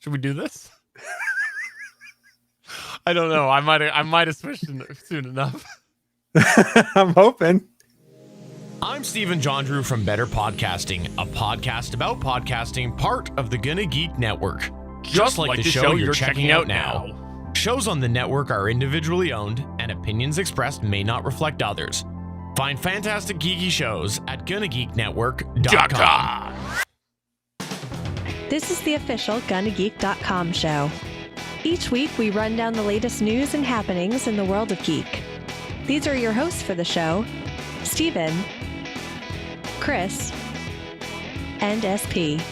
Should we do this? I don't know. I might have switched soon enough. I'm hoping. I'm Stephen John Drew from Better Podcasting, a podcast about podcasting, part of the Gonna Geek Network. Just like the show you're checking out now. Shows on the network are individually owned, and opinions expressed may not reflect others. Find fantastic geeky shows at GonnaGeekNetwork.com. This is the official GonnaGeek.com show. Each week, we run down the latest news and happenings in the world of geek. These are your hosts for the show, Stephen, Chris, and SP.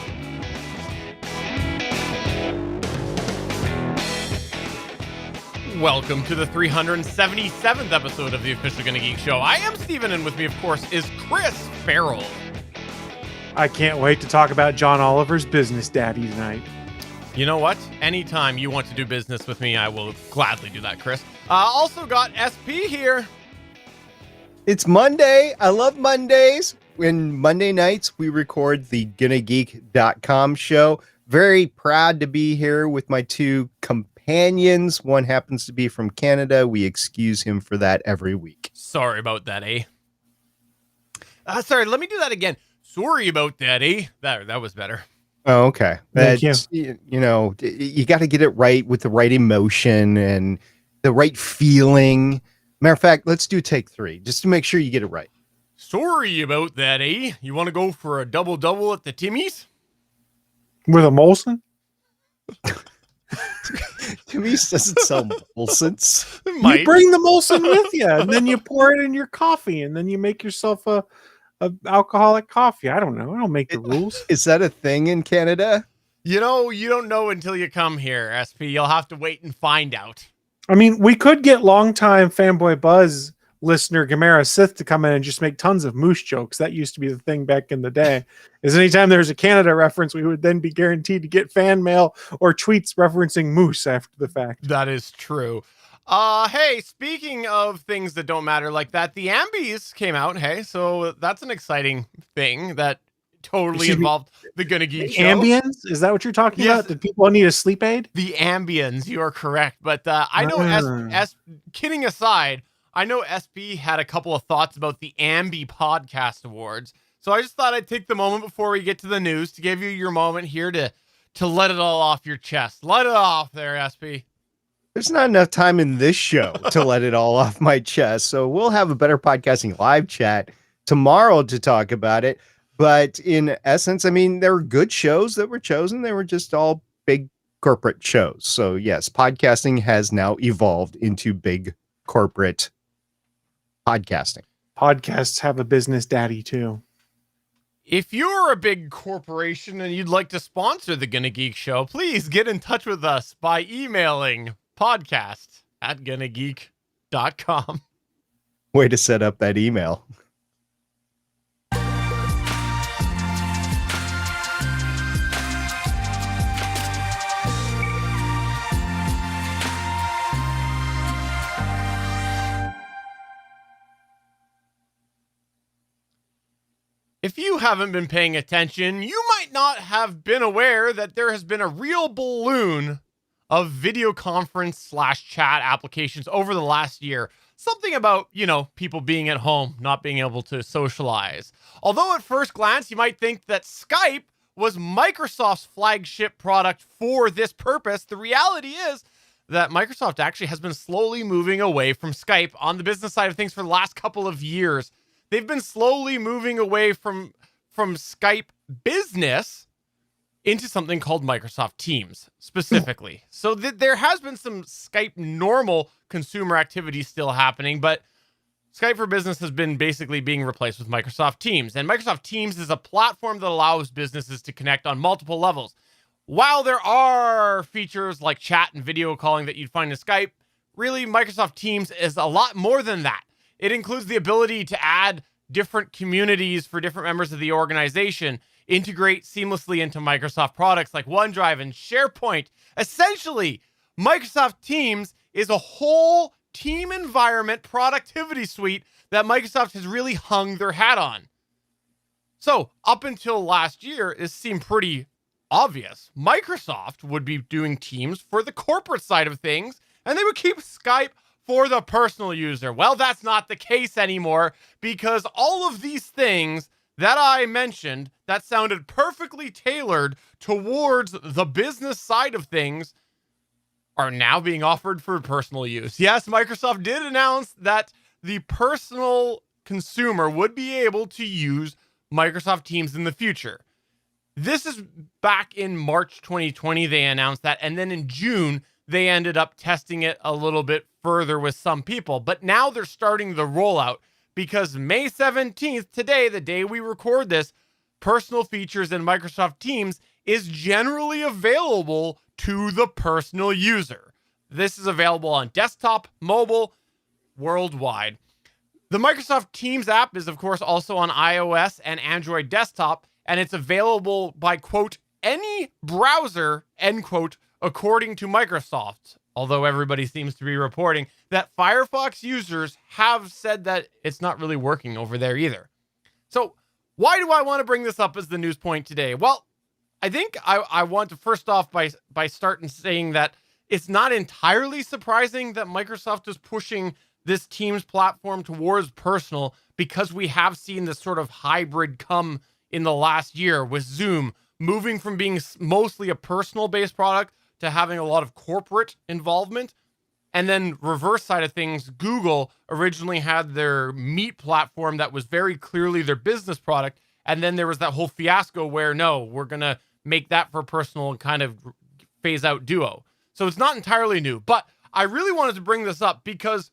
Welcome to the 377th episode of the official Gonna Geek show. I am Stephen, and with me, of course, is Chris Farrell. I can't wait to talk about John Oliver's Business Daddy tonight. You know what? Anytime you want to do business with me, I will gladly do that, Chris. Also got SP here. It's Monday. I love Mondays. When Monday nights, we record the GonnaGeek.com show. Very proud to be here with my two companions. One happens to be from Canada. We excuse him for that every week. Sorry about that, eh? Sorry, let me do that again. Sorry about that, eh? That was better. Oh, okay. Thank you. You know, you got to get it right with the right emotion and the right feeling. Matter of fact, let's do take 3 just to make sure you get it right. Sorry about that, eh? You want to go for a double-double at the Timmy's? With a Molson? Timmy's doesn't sell Molsons. You bring the Molson with you, and then you pour it in your coffee, and then you make yourself a alcoholic coffee. I don't know. I don't make the rules. Is that a thing in Canada? You know, you don't know until you come here, SP. You'll have to wait and find out. I mean, we could get longtime Fanboy Buzz listener Gamera Sith to come in and just make tons of moose jokes. That used to be the thing back in the day. Is anytime there's a Canada reference, we would then be guaranteed to get fan mail or tweets referencing moose after the fact. That is true. Hey, speaking of things that don't matter like that, the Ambies came out. Hey, so that's an exciting thing that totally involved the Gonna Geek show. Ambience? Is that what you're talking about? Did people need a sleep aid? The Ambience, you are correct. But I know, kidding aside, I know SP had a couple of thoughts about the Ambi Podcast Awards. So I just thought I'd take the moment before we get to the news to give you your moment here to let it all off your chest. Let it off there, SP. There's not enough time in this show to let it all off my chest. So we'll have a Better Podcasting live chat tomorrow to talk about it. But in essence, I mean, there were good shows that were chosen. They were just all big corporate shows. So yes, podcasting has now evolved into big corporate podcasting. Podcasts have a business daddy too. If you're a big corporation and you'd like to sponsor the Gonna Geek show, please get in touch with us by emailing podcast@GonnaGeek.com. Way to set up that email. If you haven't been paying attention, you might not have been aware that there has been a real balloon of video conference / chat applications over the last year. Something about, people being at home, not being able to socialize. Although at first glance, you might think that Skype was Microsoft's flagship product for this purpose, the reality is that Microsoft actually has been slowly moving away from Skype on the business side of things for the last couple of years. They've been slowly moving away from Skype business into something called Microsoft Teams specifically. So there has been some Skype normal consumer activity still happening, but Skype for Business has been basically being replaced with Microsoft Teams. And Microsoft Teams is a platform that allows businesses to connect on multiple levels. While there are features like chat and video calling that you'd find in Skype, really Microsoft Teams is a lot more than that. It includes the ability to add different communities for different members of the organization, integrate seamlessly into Microsoft products like OneDrive and SharePoint. Essentially, Microsoft Teams is a whole team environment productivity suite that Microsoft has really hung their hat on. So up until last year, it seemed pretty obvious. Microsoft would be doing Teams for the corporate side of things, and they would keep Skype for the personal user. Well, that's not the case anymore, because all of these things that I mentioned that sounded perfectly tailored towards the business side of things are now being offered for personal use. Yes, Microsoft did announce that the personal consumer would be able to use Microsoft Teams in the future. This is back in March 2020, they announced that. And then in June, they ended up testing it a little bit further with some people. But now they're starting the rollout because May 17th, today, the day we record this, personal features in Microsoft Teams is generally available to the personal user. This is available on desktop, mobile, worldwide. The Microsoft Teams app is, of course, also on iOS and Android desktop, and it's available by, quote, any browser, end quote, according to Microsoft. Although everybody seems to be reporting that Firefox users have said that it's not really working over there either. So why do I want to bring this up as the news point today? Well, I think I want to first off by starting saying that it's not entirely surprising that Microsoft is pushing this Teams platform towards personal, because we have seen this sort of hybrid come in the last year with Zoom moving from being mostly a personal based product to having a lot of corporate involvement. And then reverse side of things, Google originally had their Meet platform that was very clearly their business product. And then there was that whole fiasco where, no, we're going to make that for personal and kind of phase out Duo. So it's not entirely new, but I really wanted to bring this up because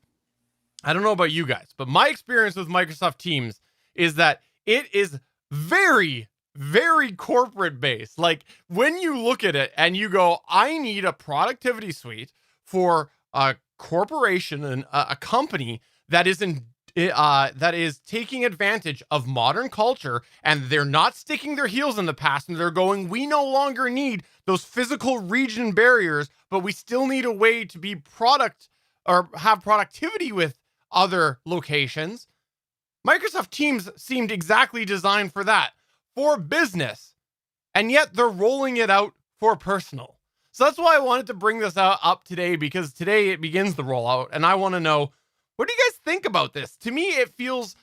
I don't know about you guys, but my experience with Microsoft Teams is that it is very, very corporate based. Like when you look at it and you go, I need a productivity suite for a corporation and a company that is taking advantage of modern culture, and they're not sticking their heels in the past, and they're going, we no longer need those physical region barriers, but we still need a way to be product or have productivity with other locations. Microsoft Teams seemed exactly designed for that, for business, and yet they're rolling it out for personal. So that's why I wanted to bring this up today, because today it begins the rollout, and I want to know, what do you guys think about this? To me, it feels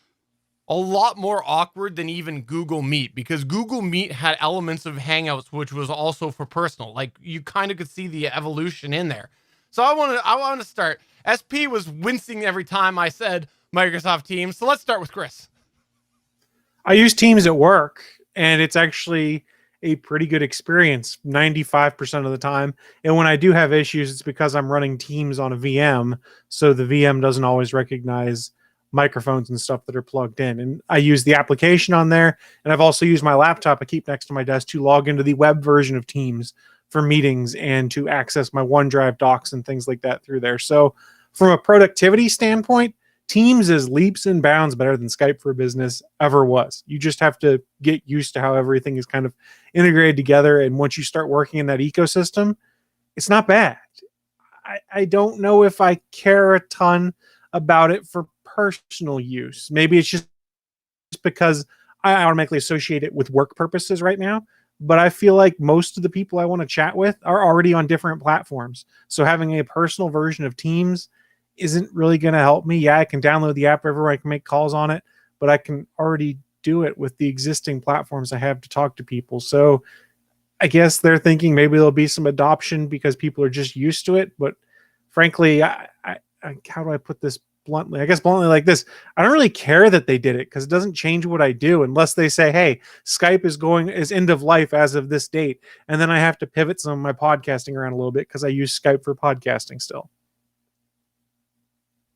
a lot more awkward than even Google Meet, because Google Meet had elements of Hangouts, which was also for personal. Like you kind of could see the evolution in there. So I want to start. SP was wincing every time I said Microsoft Teams. So let's start with Chris. I use Teams at work, and it's actually a pretty good experience 95% of the time. And when I do have issues, it's because I'm running Teams on a VM, so the VM doesn't always recognize microphones and stuff that are plugged in. And I use the application on there, and I've also used my laptop I keep next to my desk to log into the web version of Teams for meetings and to access my OneDrive docs and things like that through there. So from a productivity standpoint, Teams is leaps and bounds better than Skype for Business ever was. You just have to get used to how everything is kind of integrated together. And once you start working in that ecosystem, it's not bad. I don't know if I care a ton about it for personal use. Maybe it's just because I automatically associate it with work purposes right now. But I feel like most of the people I want to chat with are already on different platforms. So having a personal version of Teams isn't really going to help me. Yeah, I can download the app everywhere, I can make calls on it, but I can already do it with the existing platforms I have to talk to people. So I guess they're thinking maybe there'll be some adoption because people are just used to it. But frankly, how do I put this bluntly? I guess bluntly like this. I don't really care that they did it because it doesn't change what I do unless they say, hey, Skype is end of life as of this date. And then I have to pivot some of my podcasting around a little bit because I use Skype for podcasting still.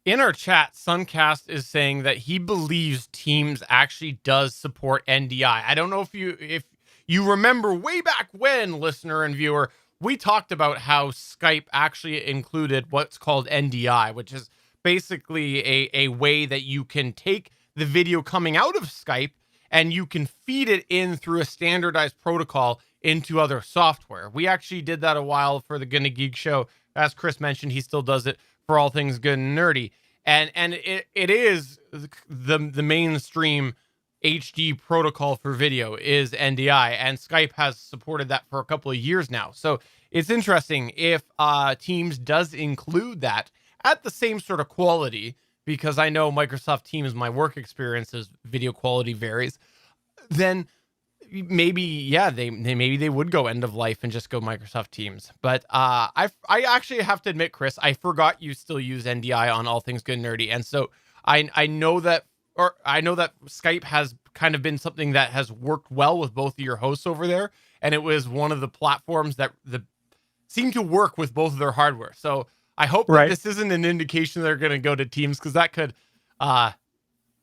In our chat, Suncast is saying that he believes Teams actually does support NDI. I don't know if you remember way back when, listener and viewer, we talked about how Skype actually included what's called NDI, which is basically a way that you can take the video coming out of Skype and you can feed it in through a standardized protocol into other software. We actually did that a while for the Gonna Geek show. As Chris mentioned, he still does it for all things good and nerdy. And it is the mainstream HD protocol for video is NDI, and Skype has supported that for a couple of years now. So it's interesting if Teams does include that at the same sort of quality, because I know Microsoft Teams, my work experiences, video quality varies, then maybe, yeah, they would go end of life and just go Microsoft Teams. But I actually have to admit, Chris, I forgot you still use NDI on All Things Good and Nerdy, and so I know that Skype has kind of been something that has worked well with both of your hosts over there, and it was one of the platforms that seem to work with both of their hardware. So I hope that this isn't an indication they're going to go to Teams, because that could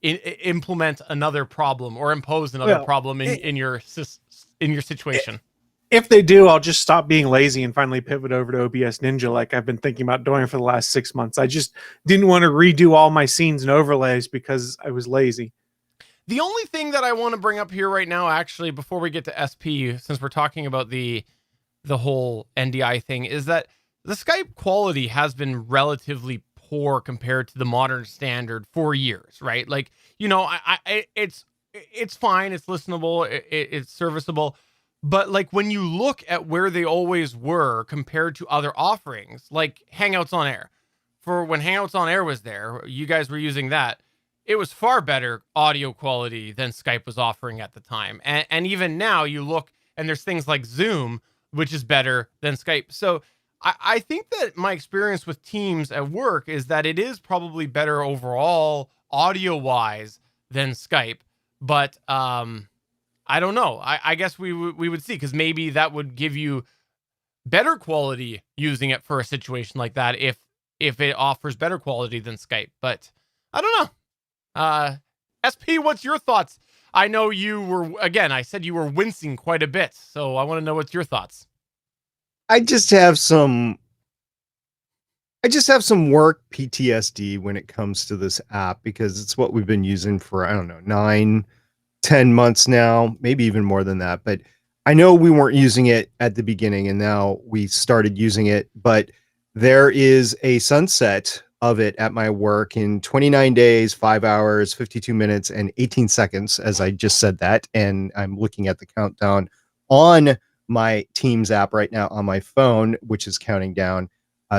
implement another problem or impose another problem in your situation. If they do, I'll just stop being lazy and finally pivot over to OBS Ninja like I've been thinking about doing for the last 6 months. I just didn't want to redo all my scenes and overlays because I was lazy. The only thing that I want to bring up here right now, actually, before we get to SP, since we're talking about the whole NDI thing, is that the Skype quality has been relatively poor compared to the modern standard for years, right? Like, you know, it's fine, it's listenable, it's serviceable. But like when you look at where they always were compared to other offerings, like Hangouts on Air, for when Hangouts on Air was there, you guys were using that. It was far better audio quality than Skype was offering at the time. And even now you look and there's things like Zoom, which is better than Skype. So I think that my experience with Teams at work is that it is probably better overall audio wise than Skype. But, I don't know. I guess we would see, because maybe that would give you better quality using it for a situation like that if it offers better quality than Skype. But I don't know. SP, what's your thoughts? I know you were, again, I said you were wincing quite a bit, so I want to know what's your thoughts. I just have some work PTSD when it comes to this app, because it's what we've been using for, I don't know, 9-10 months now, maybe even more than that. But I know we weren't using it at the beginning, and now we started using it. But there is a sunset of it at my work in 29 days, 5 hours, 52 minutes, and 18 seconds, as I just said that. And I'm looking at the countdown on my Teams app right now on my phone, which is counting down.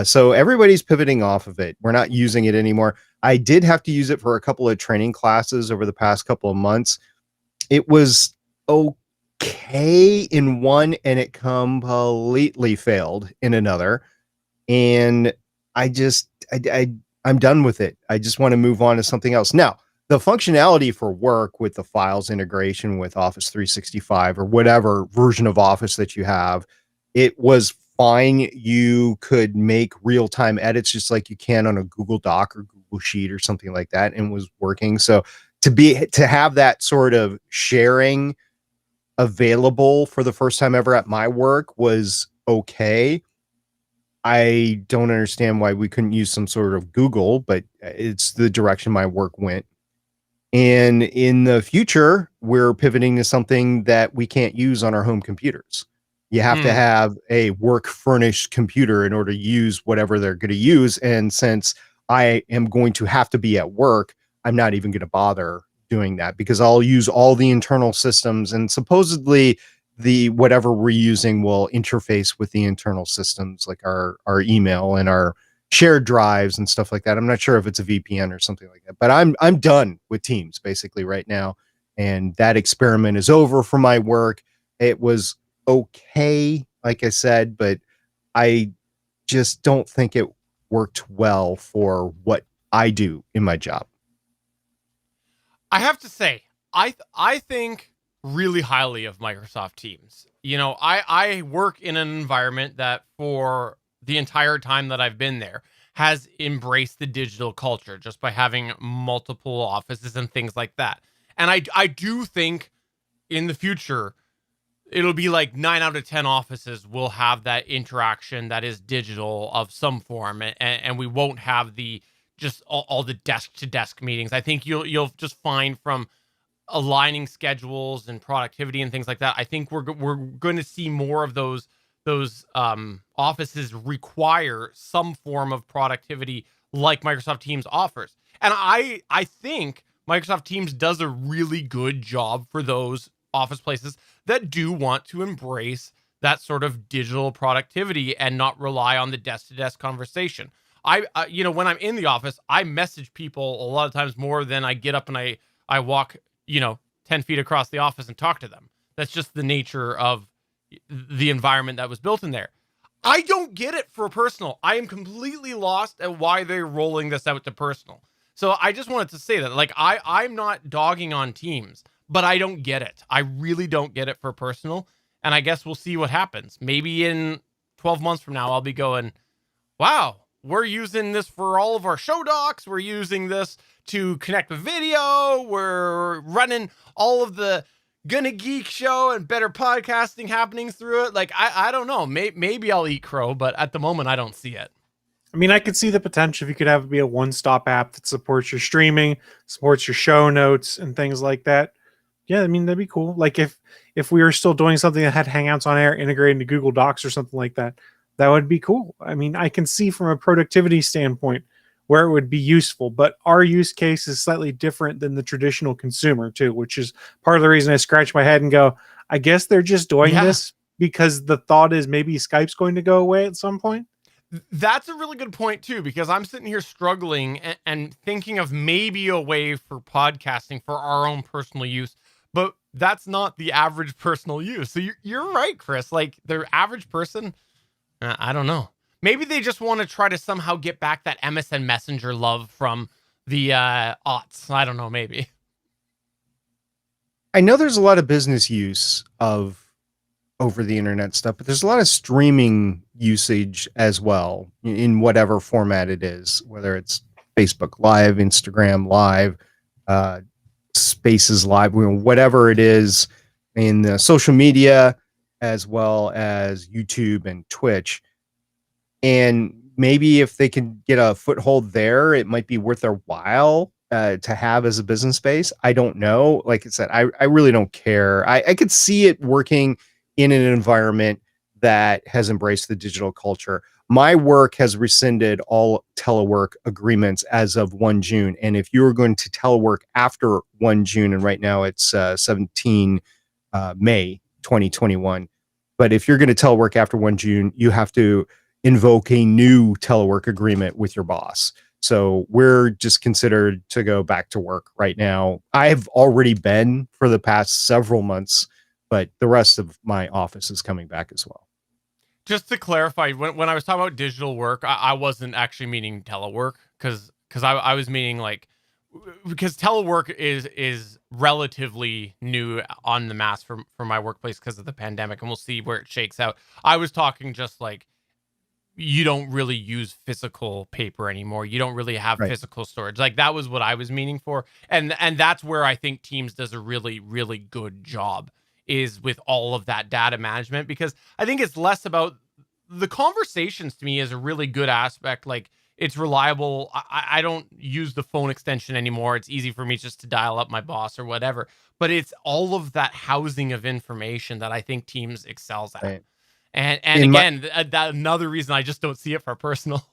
So everybody's pivoting off of it. We're not using it anymore. I did have to use it for a couple of training classes over the past couple of months. It was okay in one, and it completely failed in another. And I'm done with it. I just want to move on to something else. Now, the functionality for work with the files integration with Office 365 or whatever version of Office that you have, it was fine. You could make real-time edits just like you can on a Google Doc or Google Sheet or something like that, and was working. So to have that sort of sharing available for the first time ever at my work was okay. I don't understand why we couldn't use some sort of Google, but it's the direction my work went. And in the future, we're pivoting to something that we can't use on our home computers. You have to have a work furnished computer in order to use whatever they're going to use. And since I am going to have to be at work, I'm not even going to bother doing that, because I'll use all the internal systems, and supposedly the whatever we're using will interface with the internal systems, like our email and our shared drives and stuff like that. I'm not sure if it's a VPN or something like that, but I'm done with Teams basically right now. And that experiment is over for my work. It was okay, like I said, but I just don't think it worked well for what I do in my job. I have to say, I think really highly of Microsoft Teams. You know, I work in an environment that for the entire time that I've been there has embraced the digital culture just by having multiple offices and things like that. And I do think in the future, it'll be like 9 out of 10 offices will have that interaction that is digital of some form. And we won't have the just all the desk to desk meetings. I think you'll just find from aligning schedules and productivity and things like that, I think we're going to see more of those offices require some form of productivity like Microsoft Teams offers. And I think Microsoft Teams does a really good job for those office places that do want to embrace that sort of digital productivity and not rely on the desk-to-desk conversation. When I'm in the office, I message people a lot of times more than I get up and I walk, 10 feet across the office and talk to them. That's just the nature of the environment that was built in there. I don't get it for personal. I am completely lost at why they're rolling this out to personal. So I just wanted to say that, like, I'm not dogging on Teams, but I don't get it. I really don't get it for personal. And I guess we'll see what happens. Maybe in 12 months from now, I'll be going, wow, we're using this for all of our show docs. We're using this to connect with video. We're running all of the Gonna Geek show and better podcasting happening through it. Like, I don't know. Maybe I'll eat crow, but at the moment, I don't see it. I mean, I could see the potential if you could have it be a one-stop app that supports your streaming, supports your show notes, and things like that. Yeah, I mean, that'd be cool. Like if we were still doing something that had Hangouts on Air integrated into Google Docs or something like that, that would be cool. I mean, I can see from a productivity standpoint where it would be useful, but our use case is slightly different than the traditional consumer too, which is part of the reason I scratch my head and go, I guess they're just doing this because the thought is maybe Skype's going to go away at some point. That's a really good point too, because I'm sitting here struggling and thinking of maybe a way for podcasting for our own personal use, but that's not the average personal use. So you're right, Chris. Like the average person, I don't know. Maybe they just want to try to somehow get back that MSN Messenger love from the aughts. I don't know, maybe. I know there's a lot of business use of over the internet stuff, but there's a lot of streaming usage as well in whatever format it is, whether it's Facebook Live, Instagram Live, Spaces Live, whatever it is in the social media, as well as YouTube and Twitch. And maybe if they can get a foothold there, it might be worth their while to have as a business space. I don't know. Like I said, I really don't care. I could see it working in an environment that has embraced the digital culture. My work has rescinded all telework agreements as of 1 June. And if you're going to telework after 1 June, and right now it's 17 May 2021, but if you're going to telework after 1 June, you have to invoke a new telework agreement with your boss. So we're just considered to go back to work right now. I've already been for the past several months, but the rest of my office is coming back as well. Just to clarify, when I was talking about digital work, I wasn't actually meaning telework because I was meaning like, because telework is relatively new on the mass for my workplace because of the pandemic, and we'll see where it shakes out. I was talking just like, you don't really use physical paper anymore. You don't really have physical storage. Like that was what I was meaning for. And that's where I think Teams does a really, really good job, is with all of that data management, because I think it's less about the conversations. To me is a really good aspect. Like it's reliable. I don't use the phone extension anymore. It's easy for me just to dial up my boss or whatever, but it's all of that housing of information that I think Teams excels at. Right. And again, that another reason I just don't see it for personal.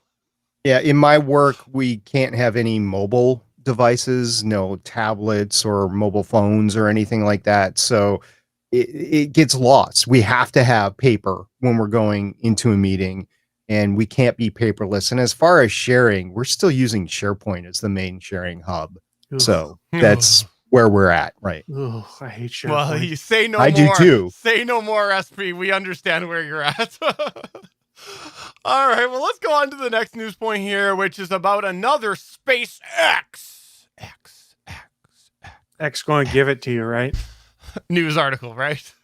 Yeah, in my work, we can't have any mobile devices, no tablets or mobile phones or anything like that. So it gets lost. We have to have paper when we're going into a meeting, and we can't be paperless. And as far as sharing, we're still using SharePoint as the main sharing hub. Ugh. So that's where we're at, right? Oh, I hate SharePoint. Well, you say no more. I do too. Say no more, SP. We understand where you're at. All right, well, let's go on to the next news point here, which is about another SpaceX. X going to give it to you, right? News article, right?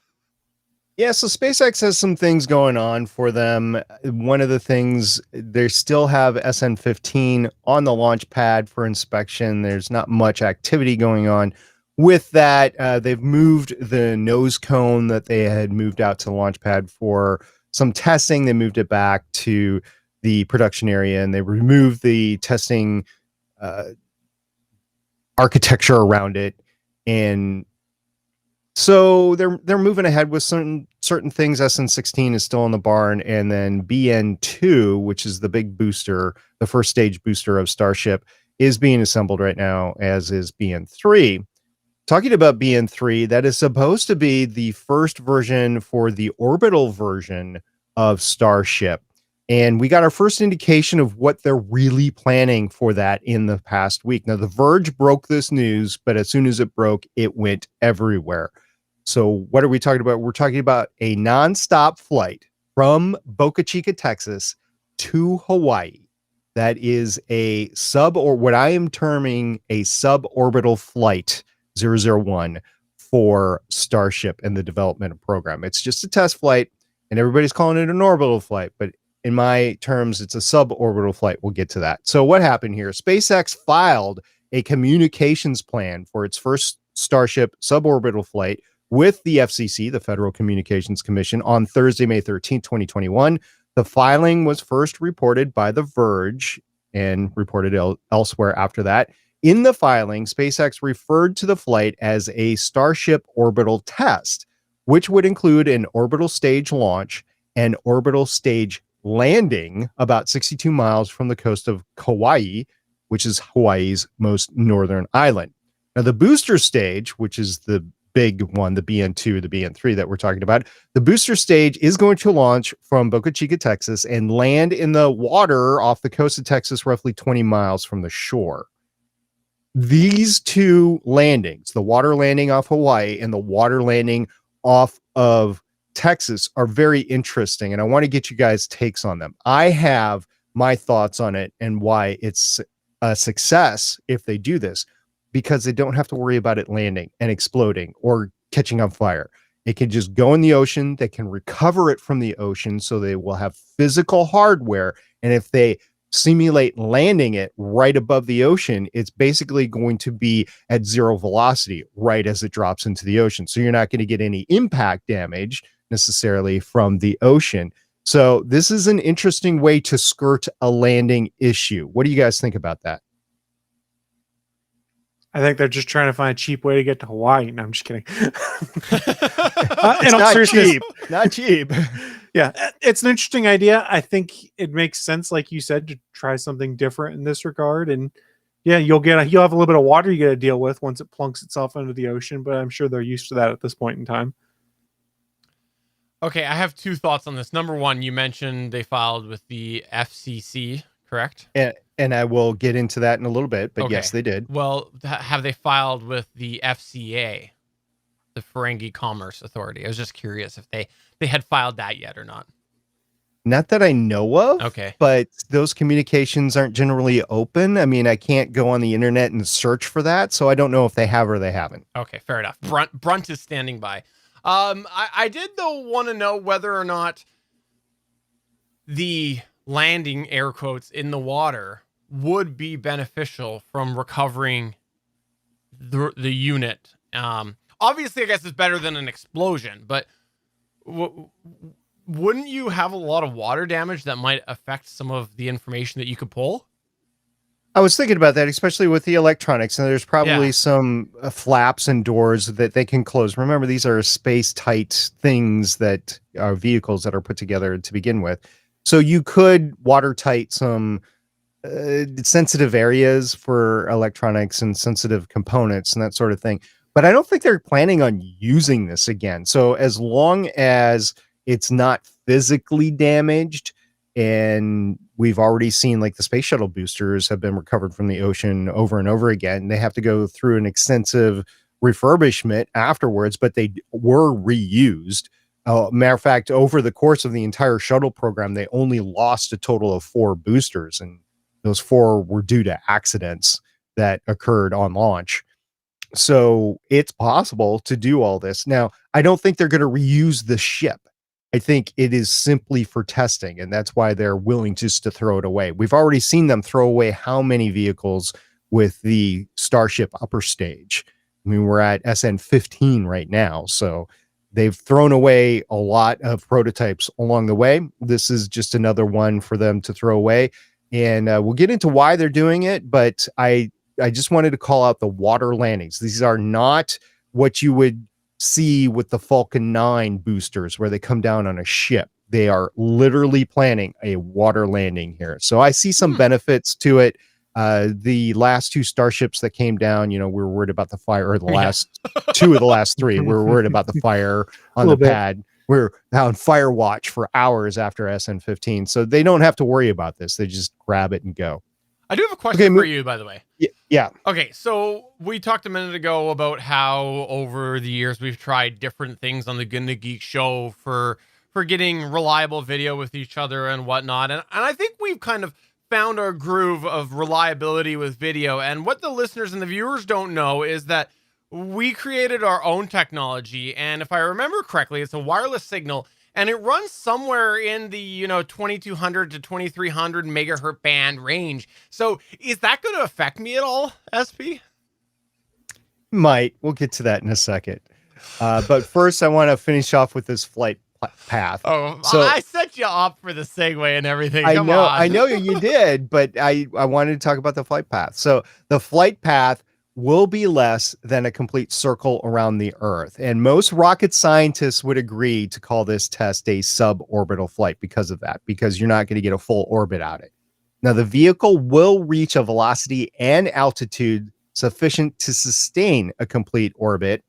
Yeah, so SpaceX has some things going on for them. One of the things, they still have SN15 on the launch pad for inspection. There's not much activity going on with that. They've moved the nose cone that they had moved out to the launch pad for some testing. They moved it back to the production area, and they removed the testing architecture around it. And so they're moving ahead with certain things. SN16 is still in the barn, and then BN2, which is the big booster, the first stage booster of Starship, is being assembled right now, as is BN3. Talking about BN3, that is supposed to be the first version for the orbital version of Starship. And we got our first indication of what they're really planning for that in the past week. Now, The Verge broke this news, but as soon as it broke, it went everywhere. So what are we talking about? We're talking about a nonstop flight from Boca Chica, Texas to Hawaii. That is a what I am terming a suborbital flight 001 for Starship and the development program. It's just a test flight, and everybody's calling it an orbital flight, but in my terms, it's a suborbital flight. We'll get to that. So what happened here? SpaceX filed a communications plan for its first Starship suborbital flight with the FCC, the Federal Communications Commission, on Thursday, May 13th, 2021. The filing was first reported by The Verge and reported elsewhere after that. In the filing, SpaceX referred to the flight as a Starship orbital test, which would include an orbital stage launch and orbital stage landing about 62 miles from the coast of Kauai, which is Hawaii's most northern island. Now, the booster stage, which is the big one, the BN2, the BN3 that we're talking about, the booster stage is going to launch from Boca Chica, Texas, and land in the water off the coast of Texas, roughly 20 miles from the shore. These two landings, the water landing off Hawaii and the water landing off of Texas, are very interesting, and I want to get you guys' takes on them. I have my thoughts on it and why it's a success if they do this, because they don't have to worry about it landing and exploding or catching on fire. It can just go in the ocean. They can recover it from the ocean, so they will have physical hardware, and if they simulate landing it right above the ocean, it's basically going to be at zero velocity right as it drops into the ocean. So you're not going to get any impact damage necessarily from the ocean. So this is an interesting way to skirt a landing issue. What do you guys think about that? I think they're just trying to find a cheap way to get to Hawaii. No, I'm just kidding. It's not cheap. Not cheap. Yeah, it's an interesting idea. I think it makes sense, like you said, to try something different in this regard. And yeah, you'll have a little bit of water you got to deal with once it plunks itself into the ocean, but I'm sure they're used to that at this point in time. Okay, I have two thoughts on this. Number one, you mentioned they filed with the FCC, correct? And I will get into that in a little bit, but Okay. Yes, they did. Well, have they filed with the FCA, the Ferengi Commerce Authority? I was just curious if they had filed that yet or not. Not that I know of. Okay. But those communications aren't generally open. I mean, I can't go on the internet and search for that, so I don't know if they have or they haven't. Okay, fair enough. Brunt is standing by. I did though want to know whether or not the landing, air quotes, in the water would be beneficial from recovering the unit. Obviously, I guess it's better than an explosion, but wouldn't you have a lot of water damage that might affect some of the information that you could pull? I was thinking about that, especially with the electronics, and there's probably some flaps and doors that they can close. Remember, these are space-tight things that are vehicles that are put together to begin with. So you could watertight some sensitive areas for electronics and sensitive components and that sort of thing. But I don't think they're planning on using this again. So as long as it's not physically damaged, and we've already seen like the space shuttle boosters have been recovered from the ocean over and over again. They have to go through an extensive refurbishment afterwards, but they were reused. Matter of fact, over the course of the entire shuttle program, they only lost a total of 4 boosters, and those 4 were due to accidents that occurred on launch. So it's possible to do all this. Now, I don't think they're going to reuse the ship. I think it is simply for testing, and that's why they're willing just to throw it away. We've already seen them throw away how many vehicles with the Starship upper stage. I mean, we're at SN15 right now, so they've thrown away a lot of prototypes along the way. This is just another one for them to throw away, and we'll get into why they're doing it, but I just wanted to call out the water landings. These are not what you would see with the Falcon 9 boosters where they come down on a ship. They are literally planning a water landing here. So I see some benefits to it. The last two starships that came down, we were worried about the fire, or the last two of the last three, we were worried about the fire on the pad. We're on fire watch for hours after SN15. So they don't have to worry about this. They just grab it and go. I do have a question for you, by the way. Yeah. Okay, so we talked a minute ago about how over the years we've tried different things on the Gonna Geek show for getting reliable video with each other and whatnot. And I think we've kind of found our groove of reliability with video. And what the listeners and the viewers don't know is that we created our own technology. And if I remember correctly, it's a wireless signal, and it runs somewhere in the 2200 to 2300 megahertz band range. So is that going to affect me at all, SP? Might. We'll get to that in a second. But first, I want to finish off with this flight path. Oh, so I set you up for the segue and everything. I know you did, but I wanted to talk about the flight path. So the flight path will be less than a complete circle around the Earth. And most rocket scientists would agree to call this test a suborbital flight because of that, because you're not going to get a full orbit out of it. Now, the vehicle will reach a velocity and altitude sufficient to sustain a complete orbit.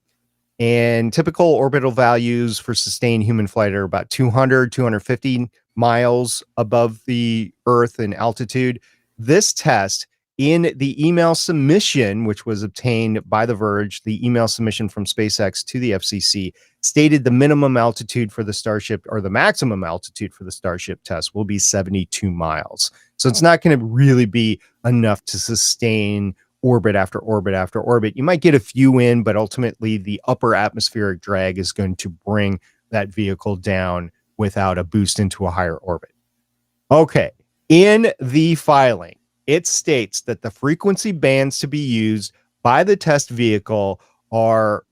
And typical orbital values for sustained human flight are about 200, 250 miles above the Earth in altitude. This test, in the email submission, which was obtained by The Verge, the email submission from SpaceX to the FCC, stated the minimum altitude for the Starship, or the maximum altitude for the Starship test, will be 72 miles. So it's not going to really be enough to sustain orbit after orbit after orbit. You might get a few in, but ultimately the upper atmospheric drag is going to bring that vehicle down without a boost into a higher orbit. Okay. In the filing, it states that the frequency bands to be used by the test vehicle are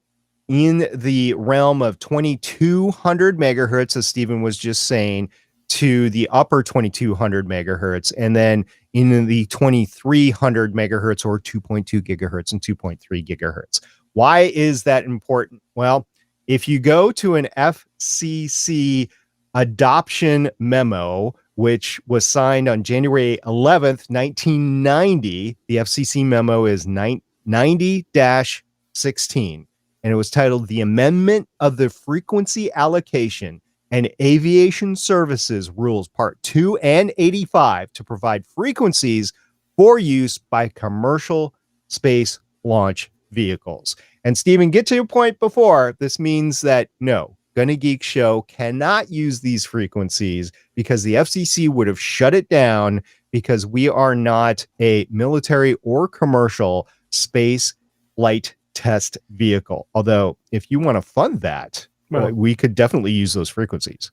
in the realm of 2200 megahertz, as Stephen was just saying, to the upper 2200 megahertz, and then in the 2300 megahertz, or 2.2 gigahertz and 2.3 gigahertz. Why is that important? Well, if you go to an FCC adoption memo, which was signed on January 11th, 1990, the FCC memo is 90-16, and it was titled The Amendment of the Frequency Allocation and Aviation Services Rules, Part 2 and 85, to provide frequencies for use by commercial space launch vehicles. And Stephen, get to your point before. This means that no, Gonna Geek Show cannot use these frequencies because the FCC would have shut it down, because we are not a military or commercial space flight test vehicle. Although, if you want to fund that, we could definitely use those frequencies.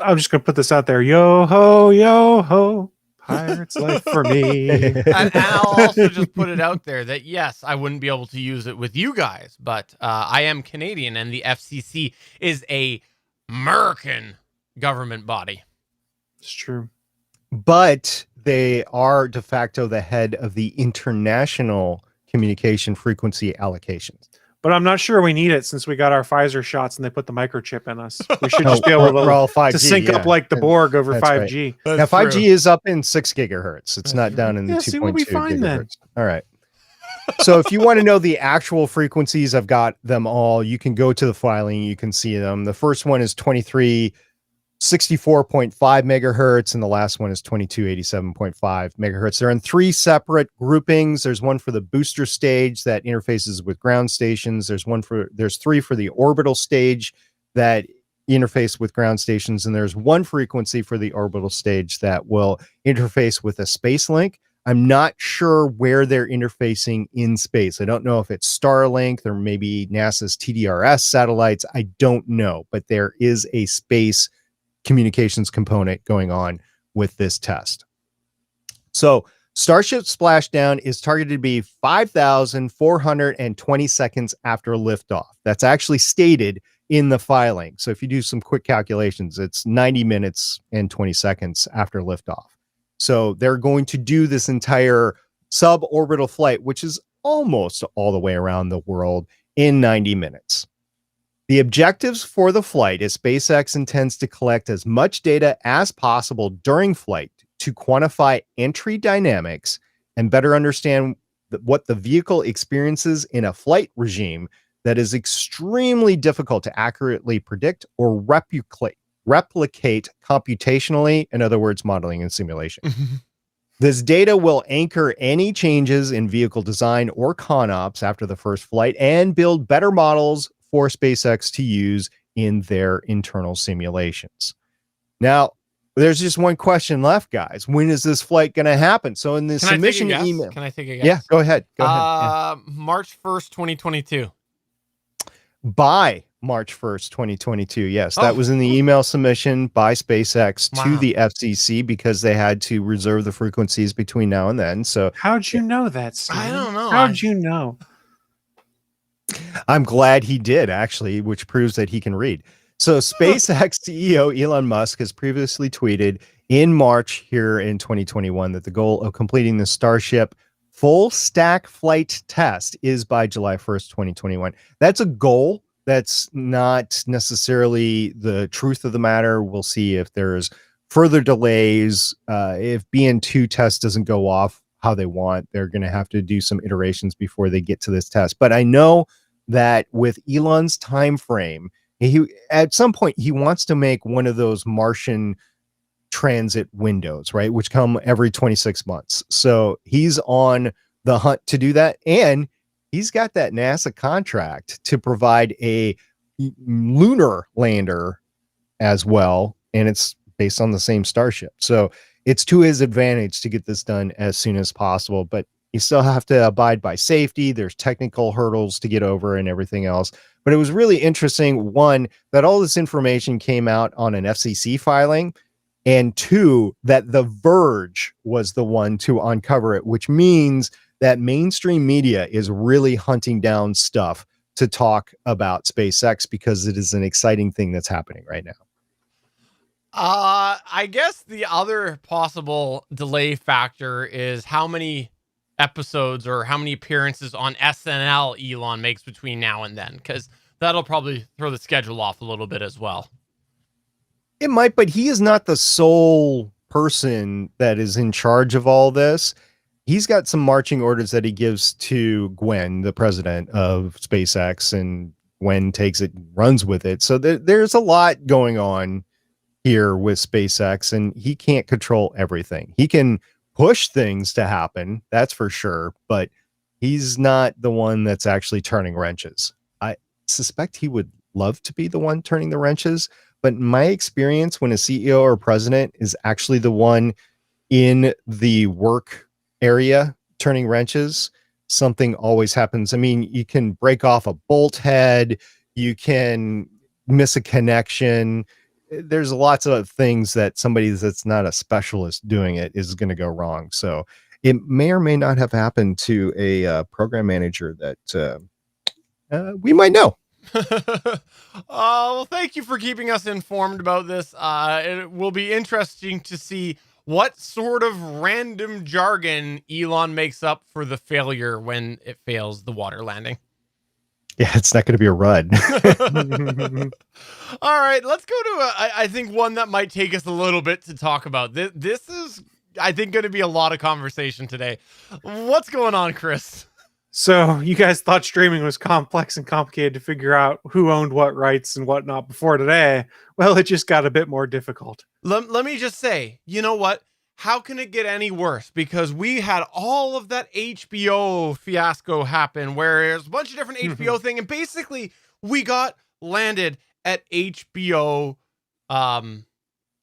I'm just going to put this out there. Yo ho, pirate's life for me. And I'll also just put it out there that, yes, I wouldn't be able to use it with you guys, but I am Canadian, and the FCC is a American government body. It's true. But they are de facto the head of the international communication frequency allocations. But I'm not sure we need it, since we got our Pfizer shots and they put the microchip in us. We should just be we're able all 5G, to sync up like the Borg over That's 5G. Right. Now 5G is up in 6 gigahertz. It's not down in the 2.2 see, we'll be fine gigahertz. then. All right. So if you want to know the actual frequencies, I've got them all. You can go to the filing. You can see them. The first one is 2364.5 megahertz, and the last one is 2287.5 megahertz. They're in 3 separate groupings. There's one for the booster stage that interfaces with ground stations. There's 3 for the orbital stage that interface with ground stations, and there's 1 frequency for the orbital stage that will interface with a space link. I'm not sure where they're interfacing in space. I don't know if it's Starlink or maybe NASA's TDRS satellites. I don't know, but there is a space communications component going on with this test. So Starship splashdown is targeted to be 5,420 seconds after liftoff. That's actually stated in the filing. So if you do some quick calculations, it's 90 minutes and 20 seconds after liftoff. So they're going to do this entire suborbital flight, which is almost all the way around the world, in 90 minutes. The objectives for the flight is SpaceX intends to collect as much data as possible during flight to quantify entry dynamics and better understand what the vehicle experiences in a flight regime that is extremely difficult to accurately predict or replicate computationally, in other words, modeling and simulation. This data will anchor any changes in vehicle design or ConOps after the first flight and build better models for SpaceX to use in their internal simulations. Now, there's just one question left, guys. When is this flight going to happen? So in the submission email. Can I take a guess? Yeah, go ahead. Go ahead. March 1st, 2022. By March 1st, 2022. Yes, that was in the email submission by SpaceX to the FCC because they had to reserve the frequencies between now and then. So how'd you know that, Steve? I don't know. How'd you know? I'm glad he did, actually, which proves that he can read. So SpaceX CEO Elon Musk has previously tweeted in March here in 2021 that the goal of completing the Starship full stack flight test is by July 1st, 2021. That's a goal. That's not necessarily the truth of the matter. We'll see if there's further delays. If BN2 test doesn't go off how they want, they're going to have to do some iterations before they get to this test. But I know that with Elon's time frame, he at some point he wants to make one of those Martian transit windows, right, which come every 26 months. So he's on the hunt to do that, and he's got that NASA contract to provide a lunar lander as well, and it's based on the same Starship. So it's to his advantage to get this done as soon as possible, but you still have to abide by safety. There's technical hurdles to get over and everything else. But it was really interesting, one, that all this information came out on an FCC filing, and two, that The Verge was the one to uncover it, which means that mainstream media is really hunting down stuff to talk about SpaceX because it is an exciting thing that's happening right now. I guess the other possible delay factor is how many episodes or how many appearances on SNL Elon makes between now and then, because that'll probably throw the schedule off a little bit as well. It might, but he is not the sole person that is in charge of all this. He's got some marching orders that he gives to Gwen, the president of SpaceX, and Gwen takes it and runs with it. So there's a lot going on here with SpaceX, and he can't control everything. He can push things to happen, that's for sure, but he's not the one that's actually turning wrenches. I suspect he would love to be the one turning the wrenches, but in my experience, when a CEO or president is actually the one in the work area turning wrenches, something always happens. I mean, you can break off a bolt head, you can miss a connection. There's lots of things that somebody that's not a specialist doing it is going to go wrong. So it may or may not have happened to a program manager that we might know. Well, thank you for keeping us informed about this. It will be interesting to see what sort of random jargon Elon makes up for the failure when it fails the water landing. Yeah, it's not going to be a rud. All right, let's go to I think one that might take us a little bit to talk about. This is, I think, going to be a lot of conversation today. What's going on, Chris? So you guys thought streaming was complex and complicated to figure out who owned what rights and whatnot before today. Well, it just got a bit more difficult. Let me just say, you know what? How can it get any worse? Because we had all of that HBO fiasco happen where there's a bunch of different HBO thing. And basically we got landed at HBO. What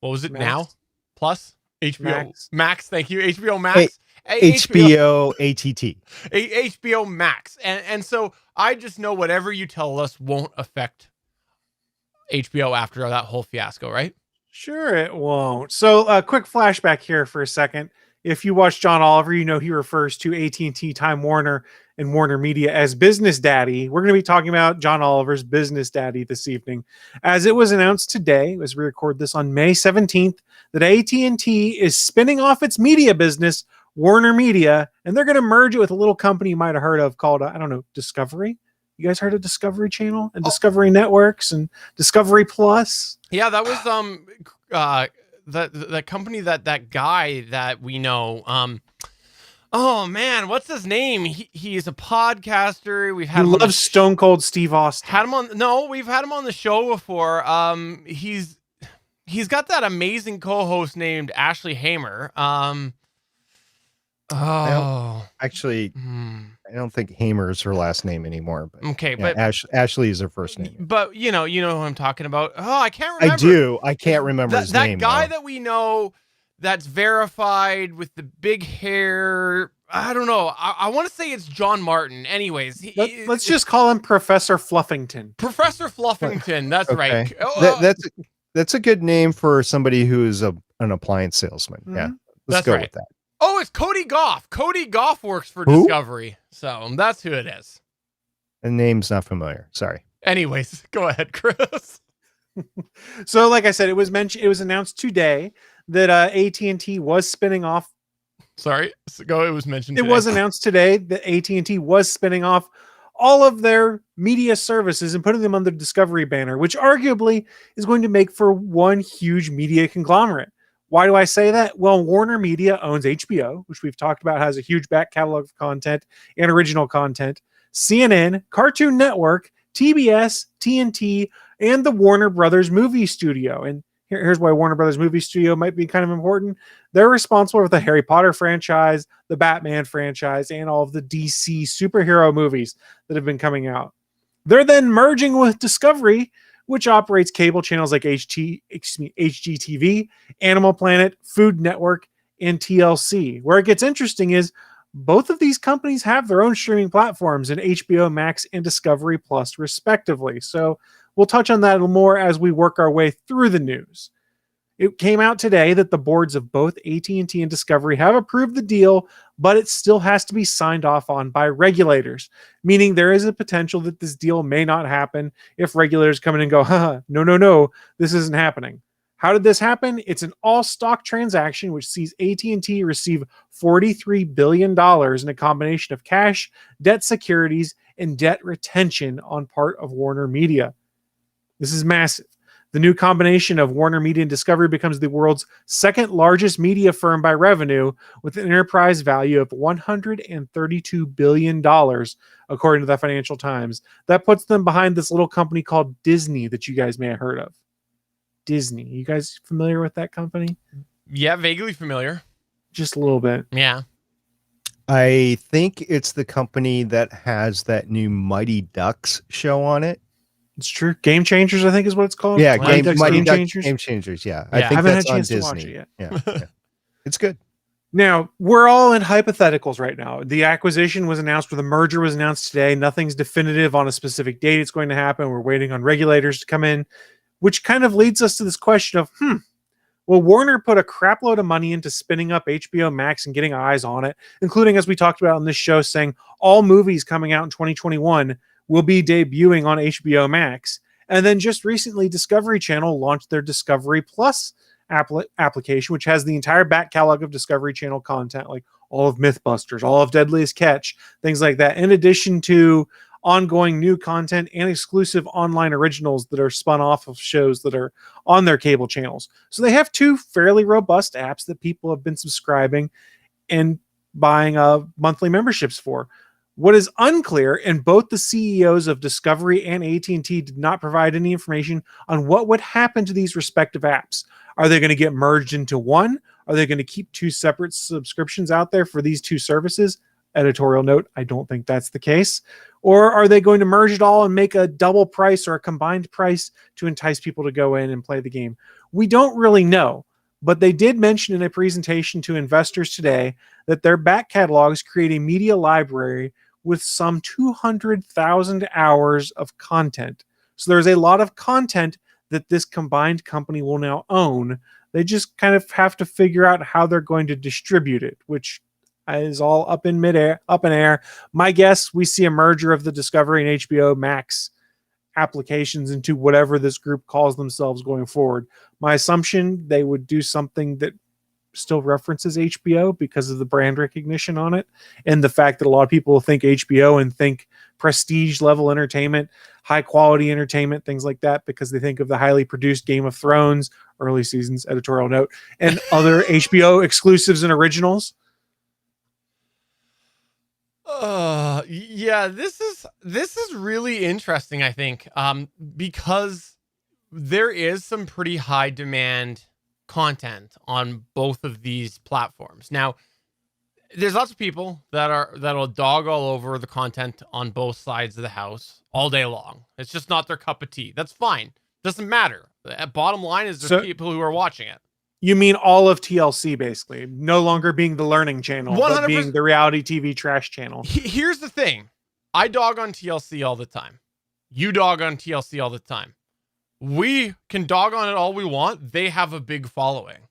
was it? Max. Now Plus HBO Max. Thank you. HBO Max. HBO ATT. HBO Max. And so I just know whatever you tell us won't affect HBO after that whole fiasco, right? Sure, it won't. So a quick flashback here for a second. If you watch John Oliver, you know he refers to AT&T, Time Warner, and Warner Media as business daddy. We're going to be talking about John Oliver's business daddy this evening. As it was announced today, as we record this on May 17th, that AT&T is spinning off its media business, Warner Media, and they're going to merge it with a little company you might have heard of called, I don't know, Discovery. You guys heard of Discovery Channel and Discovery Networks and Discovery Plus? Yeah, that was that company that guy that we know, Oh man, what's his name? He's a podcaster. We've He had him on the loves Stone Cold Steve Austin. had him on. No, we've had him on the show before. He's got that amazing co-host named Ashley Hamer. Actually, hmm. I don't think Hamer is her last name anymore. But Okay, yeah, but Ashley is her first name. But you know who I'm talking about. Oh, I can't remember. I do. I can't remember his that name. guy though. that we know that's verified with the big hair. I don't know. I want to say it's John Martin. Anyways, Let's just call him Professor Fluffington. Professor Fluffington. That's right. Okay. Oh, That's a good name for somebody who is an appliance salesman. Yeah, Mhm. let's That's go right. with that. oh, it's Cody Goff. Cody Goff works for Who? Discovery, so that's who it is. The name's not familiar. Sorry. Anyways, go ahead, Chris. So, like I said, it was announced today that AT&T was spinning off. Sorry, it was mentioned. It today. was announced today that AT&T was spinning off all of their media services and putting them under the Discovery banner, which arguably is going to make for one huge media conglomerate. Why do I say that? Well, Warner Media owns HBO, which we've talked about has a huge back catalog of content and original content, CNN, Cartoon Network, TBS, TNT, and the Warner Brothers Movie Studio. And here's why Warner Brothers Movie Studio might be kind of important. They're responsible for the Harry Potter franchise, the Batman franchise, and all of the DC superhero movies that have been coming out. They're then merging with Discovery, which operates cable channels like HGTV, Animal Planet, Food Network, and TLC. Where it gets interesting is both of these companies have their own streaming platforms in HBO Max and Discovery Plus, respectively. So we'll touch on that a little more as we work our way through the news. It came out today that the boards of both AT&T and Discovery have approved the deal, but it still has to be signed off on by regulators, meaning there is a potential that this deal may not happen if regulators come in and go, no, this isn't happening. How did this happen? It's an all-stock transaction, which sees AT&T receive $43 billion in a combination of cash, debt securities, and debt retention on part of Warner Media. This is massive. The new combination of Warner Media and Discovery becomes the world's second largest media firm by revenue, with an enterprise value of $132 billion, according to the Financial Times. That puts them behind this little company called Disney that you guys may have heard of. Disney. You guys familiar with that company? Yeah, vaguely familiar. Just a little bit. Yeah. I think it's the company that has that new Mighty Ducks show on it. It's true. Game Changers, I think, is what it's called. Yeah, Mighty Ducks Mighty Game Ducks Changers. Game Changers. Yeah, Yeah. I I think haven't had that's a on chance to watch Disney. it Yeah, it's good. Now, we're all in hypotheticals right now. The acquisition was announced, or the merger was announced today. Nothing's definitive on a specific date it's going to happen. We're waiting on regulators to come in, which kind of leads us to this question of, well, Warner put a crap load of money into spinning up HBO Max and getting eyes on it, including, as we talked about on this show, saying all movies coming out in 2021 will be debuting on HBO Max. And then just recently, Discovery Channel launched their Discovery Plus application, which has the entire back catalog of Discovery Channel content, like all of Mythbusters, all of Deadliest Catch, things like that, in addition to ongoing new content and exclusive online originals that are spun off of shows that are on their cable channels. So they have two fairly robust apps that people have been subscribing and buying monthly memberships for. What is unclear, and both the CEOs of Discovery and AT&T did not provide any information on what would happen to these respective apps. Are they going to get merged into one? Are they going to keep two separate subscriptions out there for these two services? Editorial note, I don't think that's the case. Or are they going to merge it all and make a double price or a combined price to entice people to go in and play the game? We don't really know, but they did mention in a presentation to investors today that their back catalogs create a media library with some 200,000 hours of content. So there's a lot of content that this combined company will now own. They just kind of have to figure out how they're going to distribute it, which is all up in air. My guess, we see a merger of the Discovery and HBO Max applications into whatever this group calls themselves going forward. My assumption, they would do something that still references HBO because of the brand recognition on it, and the fact that a lot of people think HBO and think prestige level entertainment, high quality entertainment, things like that, because they think of the highly produced Game of Thrones, early seasons, editorial note, and other HBO exclusives and originals. Yeah, this is really interesting, I think, because there is some pretty high demand content on both of these platforms. Now, there's lots of people that'll dog all over the content on both sides of the house all day long. It's just not their cup of tea. That's fine. Doesn't matter. The bottom line is there's So- people who are watching it. You mean all of TLC, basically, no longer being the learning channel, but 100%. being the reality TV trash channel. Here's the thing. I dog on TLC all the time. You dog on TLC all the time. We can dog on it all we want. They have a big following.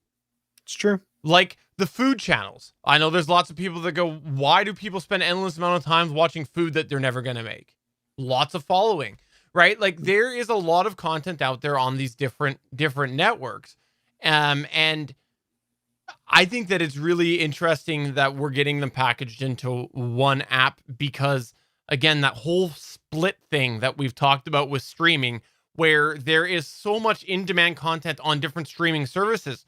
It's true. Like the food channels. I know there's lots of people that go, why do people spend endless amount of time watching food that they're never going to make? Lots of following, right? Like there is a lot of content out there on these different networks. And I think that it's really interesting that we're getting them packaged into one app because, again, that whole split thing that we've talked about with streaming, where there is so much in-demand content on different streaming services,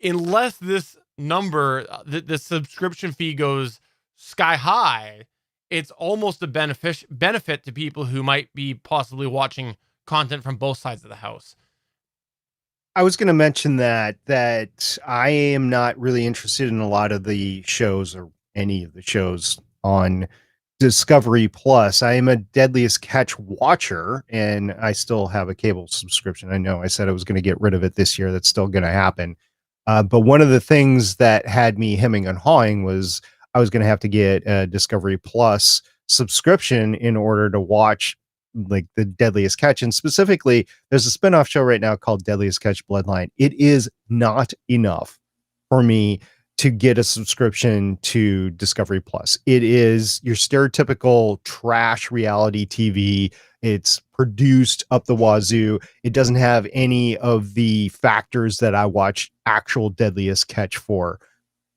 unless this number, the subscription fee goes sky high, it's almost a benefit to people who might be possibly watching content from both sides of the house. I was going to mention that I am not really interested in a lot of the shows or any of the shows on Discovery Plus. I am a Deadliest Catch watcher, and I still have a cable subscription. I know I said I was going to get rid of it this year. That's still going to happen. But one of the things that had me hemming and hawing was I was going to have to get a Discovery Plus subscription in order to watch like the Deadliest Catch. And specifically, there's a spinoff show right now called Deadliest Catch Bloodline. It is not enough for me to get a subscription to Discovery Plus. It is your stereotypical trash reality TV. It's produced up the wazoo. It doesn't have any of the factors that I watch actual Deadliest Catch for.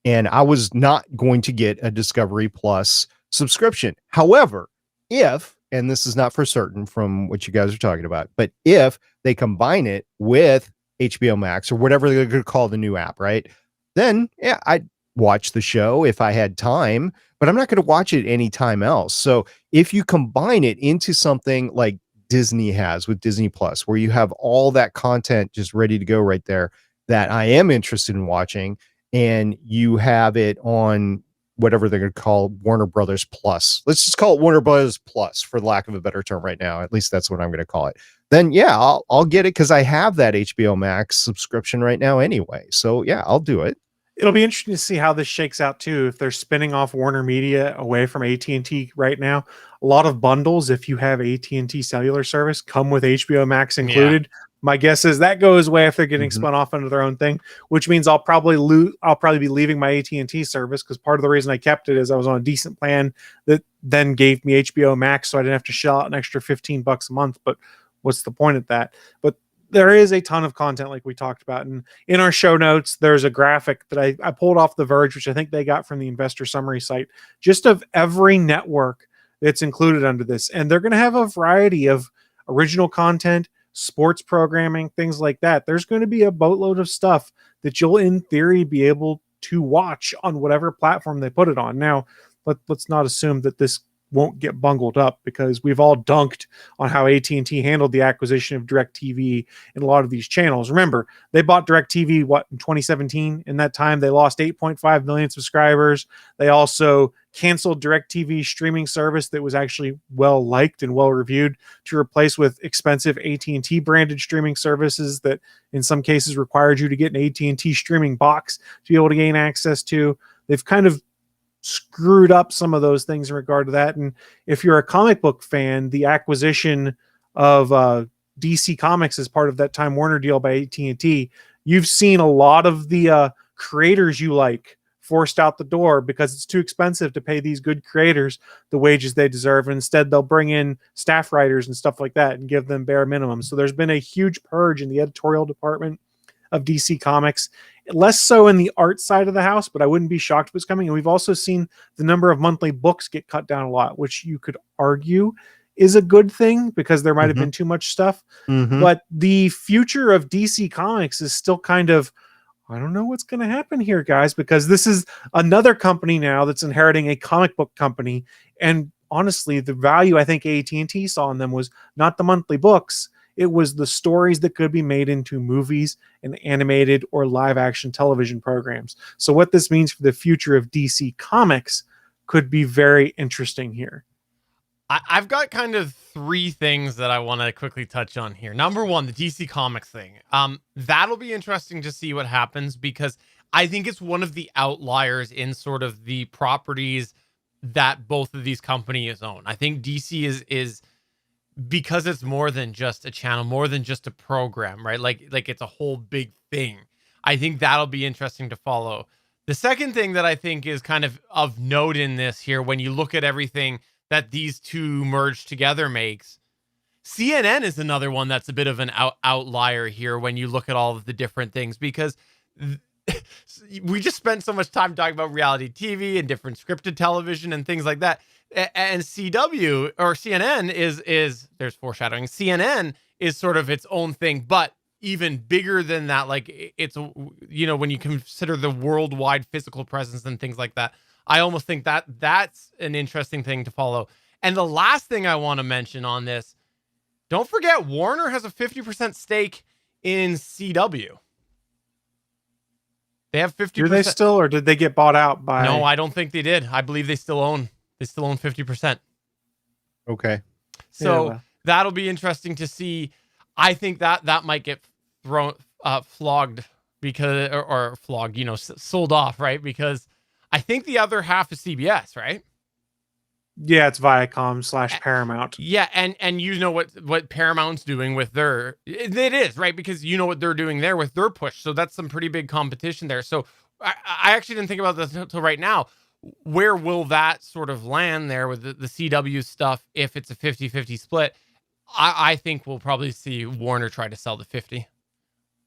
And I was not going to get a Discovery Plus subscription. However, if, and this is not for certain from what you guys are talking about, but if they combine it with HBO Max or whatever they're going to call the new app, right? Then, yeah, I'd watch the show if I had time, but I'm not going to watch it anytime else. So if you combine it into something like Disney has with Disney Plus, where you have all that content just ready to go right there that I am interested in watching, and you have it on whatever they're going to call Warner Brothers Plus. Let's just call it Warner Brothers Plus for lack of a better term right now. At least that's what I'm going to call it. Then yeah, I'll get it because I have that HBO Max subscription right now anyway. So yeah, I'll do it. It'll be interesting to see how this shakes out too. If they're spinning off Warner Media away from AT&T right now, a lot of bundles, if you have AT&T cellular service, come with HBO Max included. Yeah. My guess is that goes away if they're getting spun off into their own thing, which means I'll probably be leaving my AT&T service because part of the reason I kept it is I was on a decent plan that then gave me HBO Max, so I didn't have to shell out an extra $15 a month. But what's the point of that? But there is a ton of content like we talked about. And in our show notes, there's a graphic that I pulled off The Verge, which I think they got from the investor summary site, just of every network that's included under this. And they're going to have a variety of original content, sports programming, things like that. There's going to be a boatload of stuff that you'll, in theory, be able to watch on whatever platform they put it on. Now, let's not assume that this won't get bungled up, because we've all dunked on how AT&T handled the acquisition of DirecTV in a lot of these channels. Remember, they bought DirecTV, in 2017? In that time, they lost 8.5 million subscribers. They also canceled DirecTV streaming service that was actually well liked and well reviewed to replace with expensive AT&T branded streaming services that in some cases required you to get an AT&T streaming box to be able to gain access to. They've kind of screwed up some of those things in regard to that. And if you're a comic book fan, the acquisition of DC Comics as part of that Time Warner deal by AT&T, you've seen a lot of the creators you like forced out the door because it's too expensive to pay these good creators the wages they deserve. And instead, they'll bring in staff writers and stuff like that and give them bare minimum. So there's been a huge purge in the editorial department of DC Comics, less so in the art side of the house, but I wouldn't be shocked if it's coming. And we've also seen the number of monthly books get cut down a lot, which you could argue is a good thing because there might have been too much stuff. But the future of DC Comics is still kind of I don't know what's going to happen here, guys, because this is another company now that's inheriting a comic book company. And honestly, the value I think AT&T saw in them was not the monthly books. It was the stories that could be made into movies and animated or live action television programs. So what this means for the future of DC Comics could be very interesting here. I've got kind of three things that I want to quickly touch on here. Number one, the DC Comics thing. That'll be interesting to see what happens, because I think it's one of the outliers in sort of the properties that both of these companies own. I think DC is because it's more than just a channel, more than just a program, right? Like it's a whole big thing. I think that'll be interesting to follow. The second thing that I think is kind of note in this here, when you look at everything that these two merged together makes, CNN is another one that's a bit of an outlier here when you look at all of the different things, because we just spent so much time talking about reality TV and different scripted television and things like that. And CW or CNN is there's foreshadowing. CNN is sort of its own thing, but even bigger than that. Like it's, when you consider the worldwide physical presence and things like that, I almost think that that's an interesting thing to follow. And the last thing I want to mention on this, don't forget Warner has a 50% stake in CW. They have 50%. Do they still, or did they get bought out by? No, I don't think they did. I believe they still own 50%. Okay. So Yeah. that'll be interesting to see. I think that might get flogged because, or flogged, sold off, right? Because I think the other half is CBS, right? Yeah, it's Viacom / Paramount. Yeah, and you know what Paramount's doing with their, it is, right? Because you know what they're doing there with their push. So that's some pretty big competition there. So I actually didn't think about this until right now. Where will that sort of land there with the CW stuff if it's a 50-50 split? I think we'll probably see Warner try to sell the 50.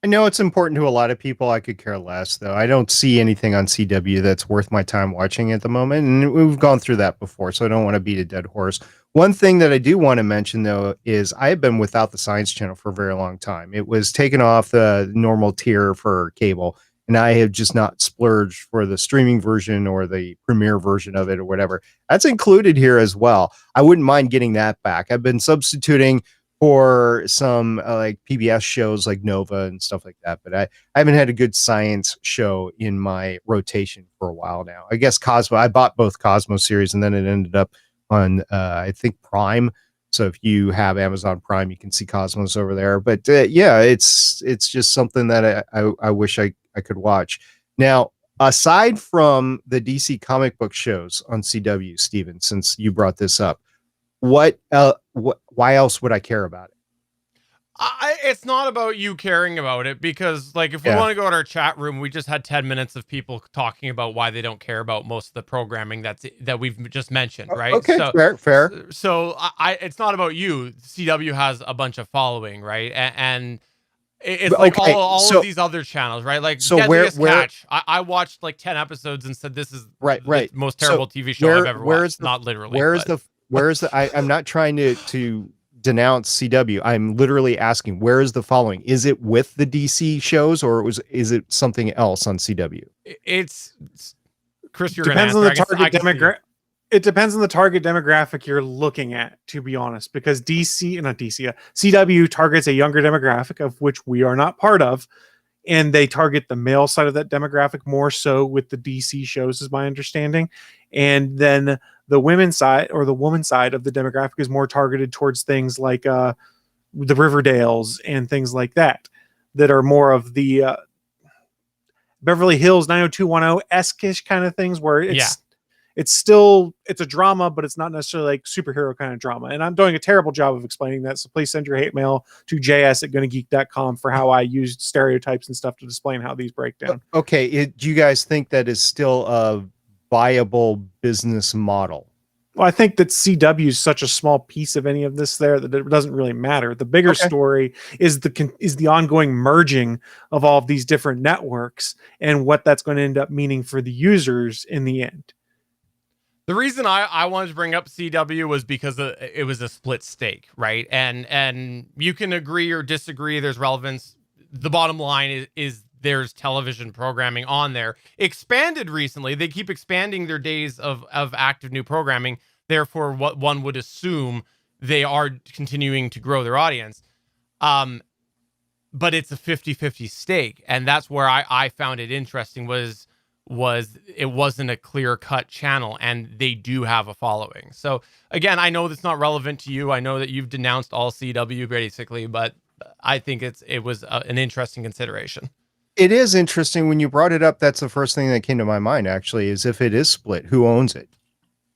I know it's important to a lot of people. I could care less, though. I don't see anything on CW that's worth my time watching at the moment. And we've gone through that before, so I don't want to beat a dead horse. One thing that I do want to mention, though, is I have been without the Science Channel for a very long time. It was taken off the normal tier for cable, and I have just not splurged for the streaming version or the premiere version of it or whatever. That's included here as well. I wouldn't mind getting that back. I've been substituting for some like PBS shows like Nova and stuff like that, but I haven't had a good science show in my rotation for a while now. I guess Cosmo, I bought both Cosmo series and then it ended up on I think Prime. So if you have Amazon Prime, you can see Cosmos over there. But yeah, it's just something that I wish I could watch. Now, aside from the DC comic book shows on CW, Steven, since you brought this up, why else would I care about it? It's not about you caring about it, because like if we want to go in our chat room, we just had 10 minutes of people talking about why they don't care about most of the programming that we've just mentioned, right? Okay, so, fair. So it's not about you. CW has a bunch of following, right? And it's like all of these other channels, right? Like Deadliest Catch. I watched like 10 episodes and said this is the most terrible TV show I've ever watched. Not literally. I'm not trying to denounce CW. I'm literally asking, where is the following? Is it with the DC shows, or is it something else on CW? It's Chris. You're Depends gonna on the target demographic. It depends on the target demographic you're looking at, to be honest, because CW targets a younger demographic, of which we are not part of, and they target the male side of that demographic more so with the DC shows, is my understanding. And then the women's side, or the woman side of the demographic, is more targeted towards things like the Riverdales and things like that are more of the Beverly Hills 90210-esque kind of things, where it's still a drama, but it's not necessarily like superhero kind of drama. And I'm doing a terrible job of explaining that, so please send your hate mail to js@gonnageek.com for how I used stereotypes and stuff to explain how these break down. Okay, do you guys think that is still a viable business model? Well, I think that CW is such a small piece of any of this there that it doesn't really matter. The bigger story is the ongoing merging of all of these different networks and what that's going to end up meaning for the users in the end. The reason I wanted to bring up CW was because it was a split stake, right? And you can agree or disagree. There's relevance. The bottom line is there's television programming on there. Expanded recently. They keep expanding their days of active new programming. Therefore, what one would assume they are continuing to grow their audience. But it's a 50-50 stake. And that's where I found it interesting was it wasn't a clear-cut channel, and they do have a following. So again, I know that's not relevant to you. I know that you've denounced all CW basically, but I think it was an interesting consideration. It is interesting when you brought it up. That's the first thing that came to my mind, actually, is if it is split, who owns it?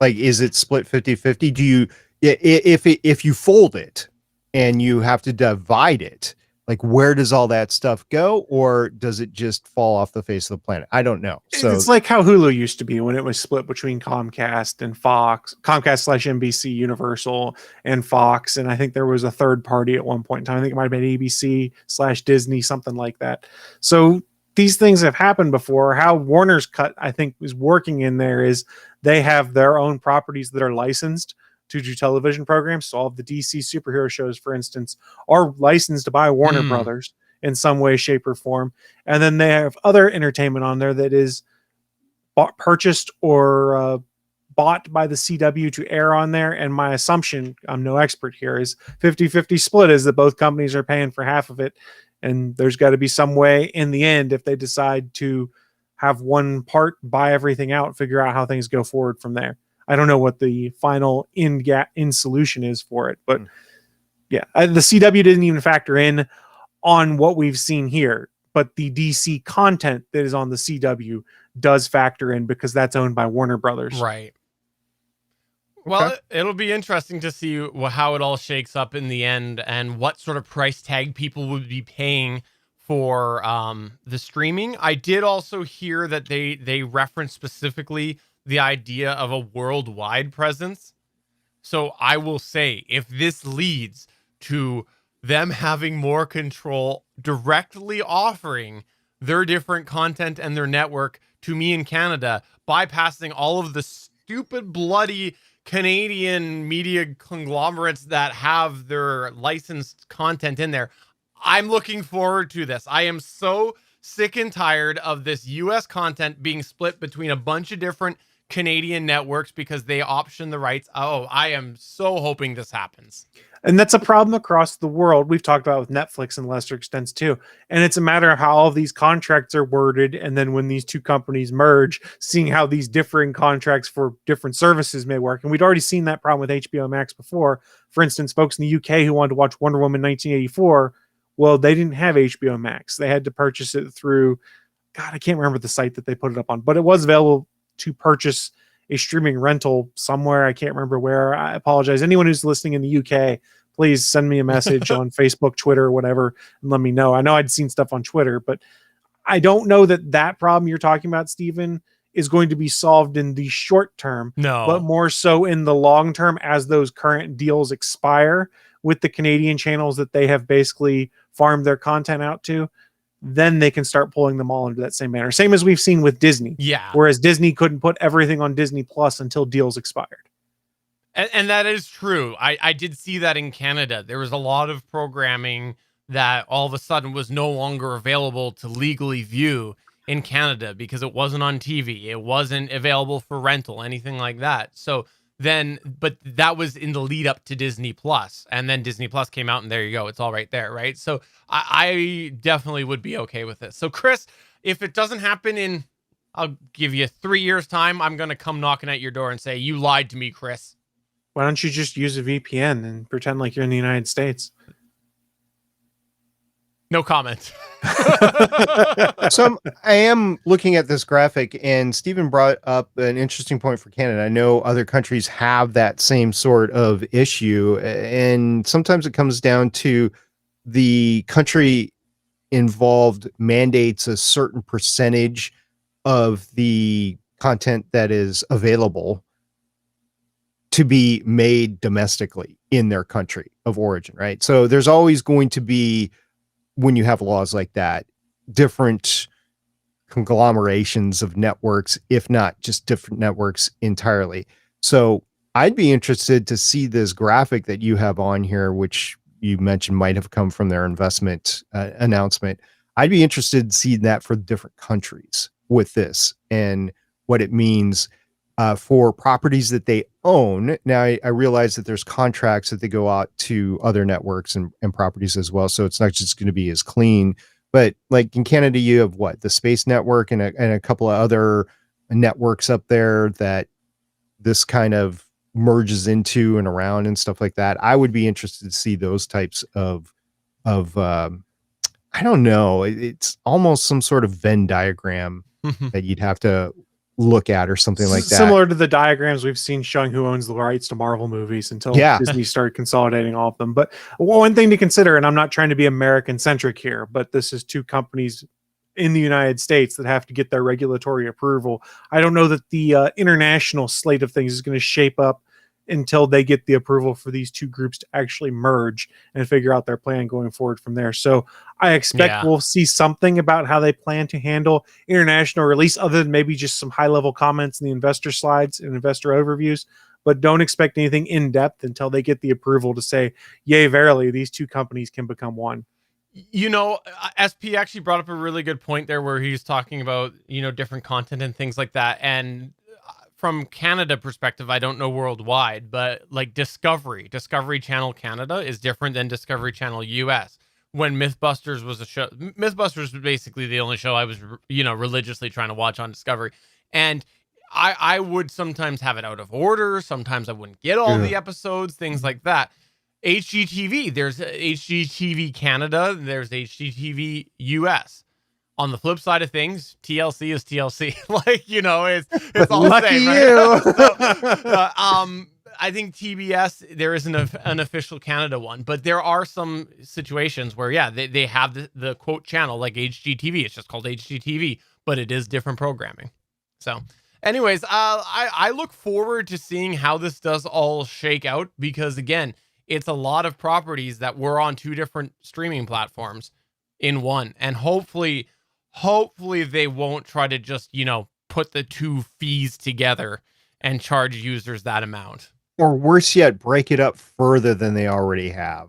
Like, is it split 50-50? Do you, if you fold it and you have to divide it, like, where does all that stuff go, or does it just fall off the face of the planet? I don't know. So it's like how Hulu used to be when it was split between Comcast and Fox, Comcast/NBC, Universal, and Fox. And I think there was a third party at one point in time. I think it might have been ABC/Disney, something like that. So these things have happened before. How Warner's cut, I think, is working in there is they have their own properties that are licensed to do television programs. So all of the DC superhero shows, for instance, are licensed by Warner Brothers in some way, shape, or form. And then they have other entertainment on there that is purchased or bought by the CW to air on there. And my assumption, I'm no expert here, is 50-50 split is that both companies are paying for half of it. And there's got to be some way in the end, if they decide to have one part, buy everything out, figure out how things go forward from there. I don't know what the final end solution is for it, but yeah, the CW didn't even factor in on what we've seen here, but the DC content that is on the CW does factor in because that's owned by Warner Brothers. Right. Well, it'll be interesting to see how it all shakes up in the end and what sort of price tag people would be paying for the streaming. I did also hear that they referenced specifically the idea of a worldwide presence. So I will say, if this leads to them having more control, directly offering their different content and their network to me in Canada, bypassing all of the stupid, bloody Canadian media conglomerates that have their licensed content in there, I'm looking forward to this. I am so sick and tired of this US content being split between a bunch of different Canadian networks because they option the rights. Oh, I am so hoping this happens. And that's a problem across the world. We've talked about with Netflix and lesser extents too. And it's a matter of how all of these contracts are worded. And then when these two companies merge, seeing how these differing contracts for different services may work. And we'd already seen that problem with HBO Max before. For instance, folks in the UK who wanted to watch Wonder Woman 1984, well, they didn't have HBO Max. They had to purchase it through, God, I can't remember the site that they put it up on, but it was available to purchase a streaming rental somewhere. I can't remember where. I apologize. Anyone who's listening in the UK, please send me a message on Facebook, Twitter, whatever, and let me know. I know I'd seen stuff on Twitter, but I don't know that problem you're talking about, Stephen, is going to be solved in the short term, but more so in the long term as those current deals expire with the Canadian channels that they have basically farmed their content out to. Then they can start pulling them all into that same manner. Same as we've seen with Disney. Yeah. Whereas Disney couldn't put everything on Disney Plus until deals expired. And that is true. I did see that in Canada. There was a lot of programming that all of a sudden was no longer available to legally view in Canada because it wasn't on TV. It wasn't available for rental, anything like that. So then, but that was in the lead up to Disney Plus, and then Disney Plus came out, and there you go. It's all right there, right? So I definitely would be okay with this. So Chris, if it doesn't happen in, I'll give you 3 years time, I'm going to come knocking at your door and say, you lied to me, Chris. Why don't you just use a VPN and pretend like you're in the United States? No comment. So I am looking at this graphic, and Stephen brought up an interesting point for Canada. I know other countries have that same sort of issue, and sometimes it comes down to the country involved mandates a certain percentage of the content that is available to be made domestically in their country of origin, right? So there's always going to be, when you have laws like that, different conglomerations of networks, if not just different networks entirely. So I'd be interested to see this graphic that you have on here, which you mentioned might have come from their investment announcement. I'd be interested in seeing that for different countries with this and what it means for properties that they own. Now, I realize that there's contracts that they go out to other networks and properties as well. So it's not just going to be as clean. But like in Canada, you have what? The Space Network and a couple of other networks up there that this kind of merges into and around and stuff like that. I would be interested to see those types of I don't know. It's almost some sort of Venn diagram that you'd have to look at or something like that. Similar to the diagrams we've seen showing who owns the rights to Marvel movies until Disney started consolidating all of them. But one thing to consider, and I'm not trying to be American centric here, but this is two companies in the United States that have to get their regulatory approval. I don't know that the international slate of things is going to shape up until they get the approval for these two groups to actually merge and figure out their plan going forward from there. So I expect we'll see something about how they plan to handle international release, other than maybe just some high level comments in the investor slides and investor overviews. But don't expect anything in depth until they get the approval to say, yay, verily, these two companies can become one. You know, SP actually brought up a really good point there where he's talking about, you know, different content and things like that. And from Canada perspective, I don't know worldwide, but like Discovery Channel Canada is different than Discovery Channel US. When Mythbusters was a show, Mythbusters was basically the only show I was, you know, religiously trying to watch on Discovery. And I would sometimes have it out of order. Sometimes I wouldn't get all the episodes, things like that. HGTV, there's HGTV Canada, there's HGTV US. On the flip side of things, TLC is TLC. Like, you know, it's all the same, right? So, I think TBS, there isn't an official Canada one, but there are some situations where, they have the quote channel like HGTV. It's just called HGTV, but it is different programming. So anyways, I look forward to seeing how this does all shake out, because again, it's a lot of properties that were on two different streaming platforms in one. And hopefully they won't try to just, you know, put the two fees together and charge users that amount. Or worse yet, break it up further than they already have.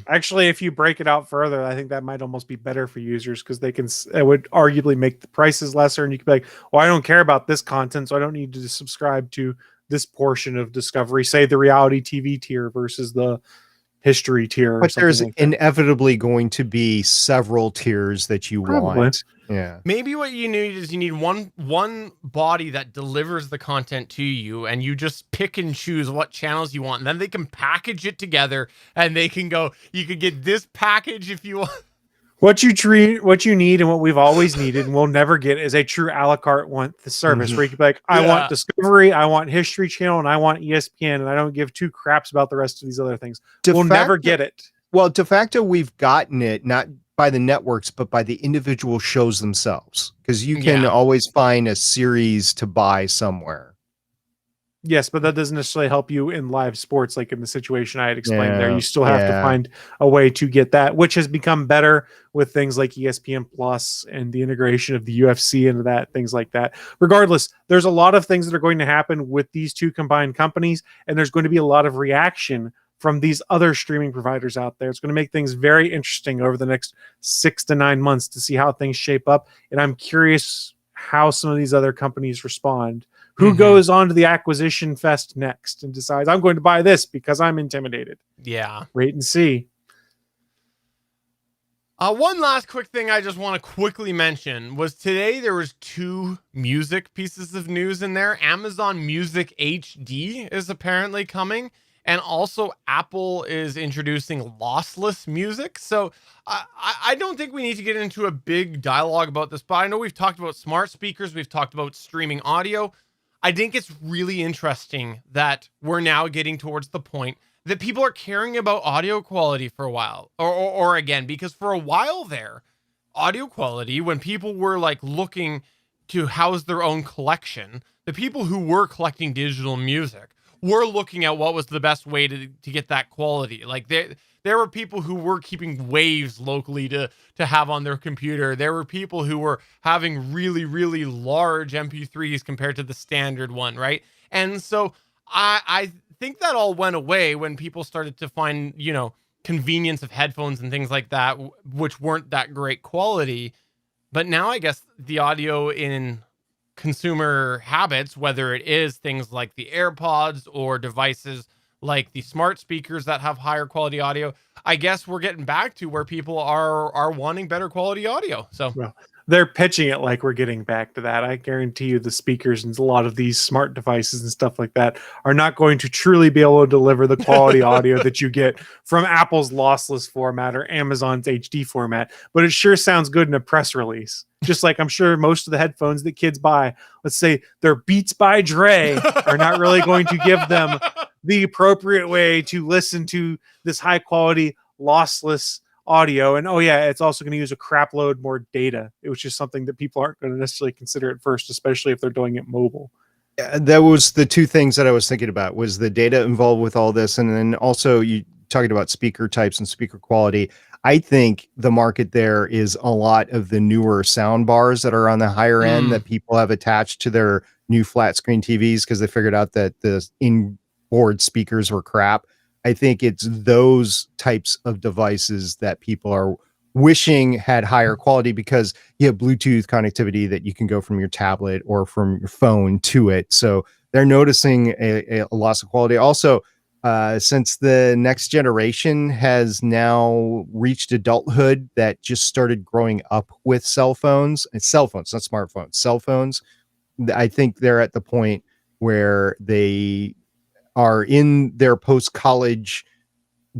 Actually, if you break it out further, I think that might almost be better for users, because it would arguably make the prices lesser, and you could be like, well, I don't care about this content, so I don't need to subscribe to this portion of Discovery, say the reality TV tier versus the history tier. But there's inevitably going to be several tiers that you want. Yeah. Maybe what you need is you need one body that delivers the content to you, and you just pick and choose what channels you want. And then they can package it together, and they can go, you could get this package if you want. What you need and what we've always needed and we'll never get is a true a la carte service where you can be like, I want Discovery, I want History Channel, and I want ESPN, and I don't give two craps about the rest of these other things. We'll never get it. Well, de facto, we've gotten it not by the networks, but by the individual shows themselves, because you can always find a series to buy somewhere. Yes, but that doesn't necessarily help you in live sports, like in the situation I had explained there. You still have to find a way to get that, which has become better with things like ESPN Plus and the integration of the UFC into that, things like that. Regardless, there's a lot of things that are going to happen with these two combined companies, and there's going to be a lot of reaction from these other streaming providers out there. It's going to make things very interesting over the next 6 to 9 months to see how things shape up, and I'm curious how some of these other companies respond. Who goes on to the acquisition fest next and decides, I'm going to buy this because I'm intimidated? Yeah. Wait and see. One last quick thing I just want to quickly mention was today there was 2 music pieces of news in there. Amazon Music HD is apparently coming, and also Apple is introducing lossless music. So I don't think we need to get into a big dialogue about this, but I know we've talked about smart speakers. We've talked about streaming audio. I think it's really interesting that we're now getting towards the point that people are caring about audio quality for a while, or again, because for a while there, audio quality, when people were like looking to house their own collection, the people who were collecting digital music were looking at what was the best way to get that quality. Like there were people who were keeping waves locally to have on their computer. There were people who were having really, really large MP3s compared to the standard one, right? And so I think that all went away when people started to find, you know, convenience of headphones and things like that, which weren't that great quality. But now I guess the audio in consumer habits, whether it is things like the AirPods or devices like the smart speakers that have higher quality audio, I guess we're getting back to where people are wanting better quality audio. So Well, they're pitching it like we're getting back to that. I guarantee you the speakers and a lot of these smart devices and stuff like that are not going to truly be able to deliver the quality audio that you get from Apple's lossless format or Amazon's HD format, but it sure sounds good in a press release. Just like I'm sure most of the headphones that kids buy, let's say they're Beats by Dre, are not really going to give them the appropriate way to listen to this high quality lossless audio. And oh yeah, it's also going to use a crap load more data. It was just something that people aren't going to necessarily consider at first, especially if they're doing it mobile. That was the two things that I was thinking about, was the data involved with all this, and then also you talking about speaker types and speaker quality. I think the market there is a lot of the newer sound bars that are on the higher end that people have attached to their new flat screen TVs because they figured out that the inboard speakers were crap. I think it's those types of devices that people are wishing had higher quality because you have Bluetooth connectivity that you can go from your tablet or from your phone to it. So they're noticing a loss of quality. Also, since the next generation has now reached adulthood that just started growing up with cell phones, not smartphones, cell phones, I think they're at the point where they are in their post-college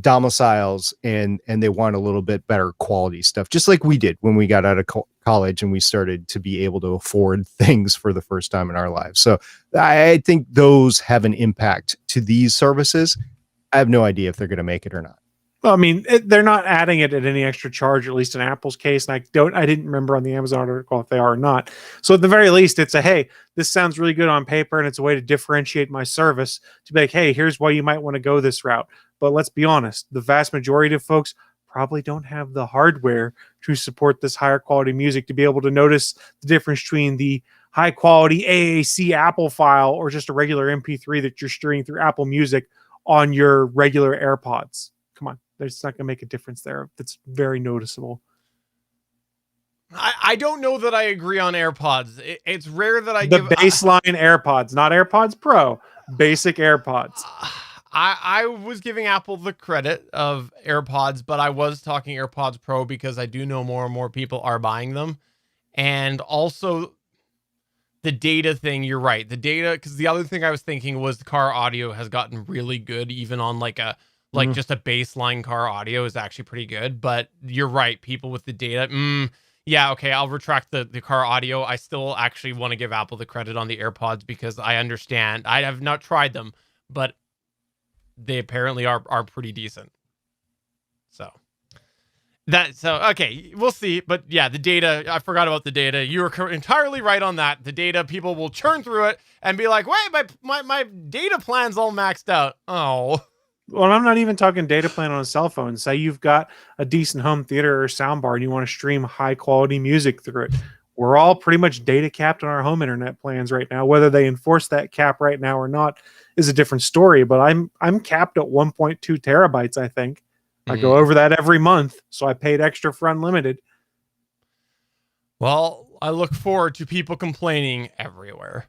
domiciles and they want a little bit better quality stuff, just like we did when we got out of college and we started to be able to afford things for the first time in our lives. So I think those have an impact to these services. I have no idea if they're going to make it or not. Well, I mean, they're not adding it at any extra charge, at least in Apple's case. And I didn't remember on the Amazon article if they are or not. So at the very least, it's hey, this sounds really good on paper, and it's a way to differentiate my service to be like, hey, here's why you might want to go this route. But let's be honest, the vast majority of folks probably don't have the hardware to support this higher quality music to be able to notice the difference between the high quality AAC Apple file or just a regular MP3 that you're streaming through Apple Music on your regular AirPods. Come on. It's not going to make a difference there. That's very noticeable. I don't know that I agree on AirPods. It's rare that I the give baseline AirPods, not AirPods Pro, basic AirPods. I was giving Apple the credit of AirPods, but I was talking AirPods Pro because I do know more and more people are buying them. And also the data thing, you're right. The data, because the other thing I was thinking was the car audio has gotten really good, even on just a baseline car audio is actually pretty good. But you're right, people with the data, yeah, okay, I'll retract the car audio. I still actually want to give Apple the credit on the AirPods because I understand. I have not tried them, but they apparently are pretty decent. So okay, we'll see. But yeah, the data, I forgot about the data. You were entirely right on that. The data, people will churn through it and be like, wait, my data plan's all maxed out. Oh. Well, I'm not even talking data plan on a cell phone. Say you've got a decent home theater or soundbar and you want to stream high quality music through it. We're all pretty much data capped on our home internet plans right now. Whether they enforce that cap right now or not is a different story. But I'm capped at 1.2 terabytes, I think. I go over that every month, so I paid extra for unlimited. Well, I look forward to people complaining everywhere.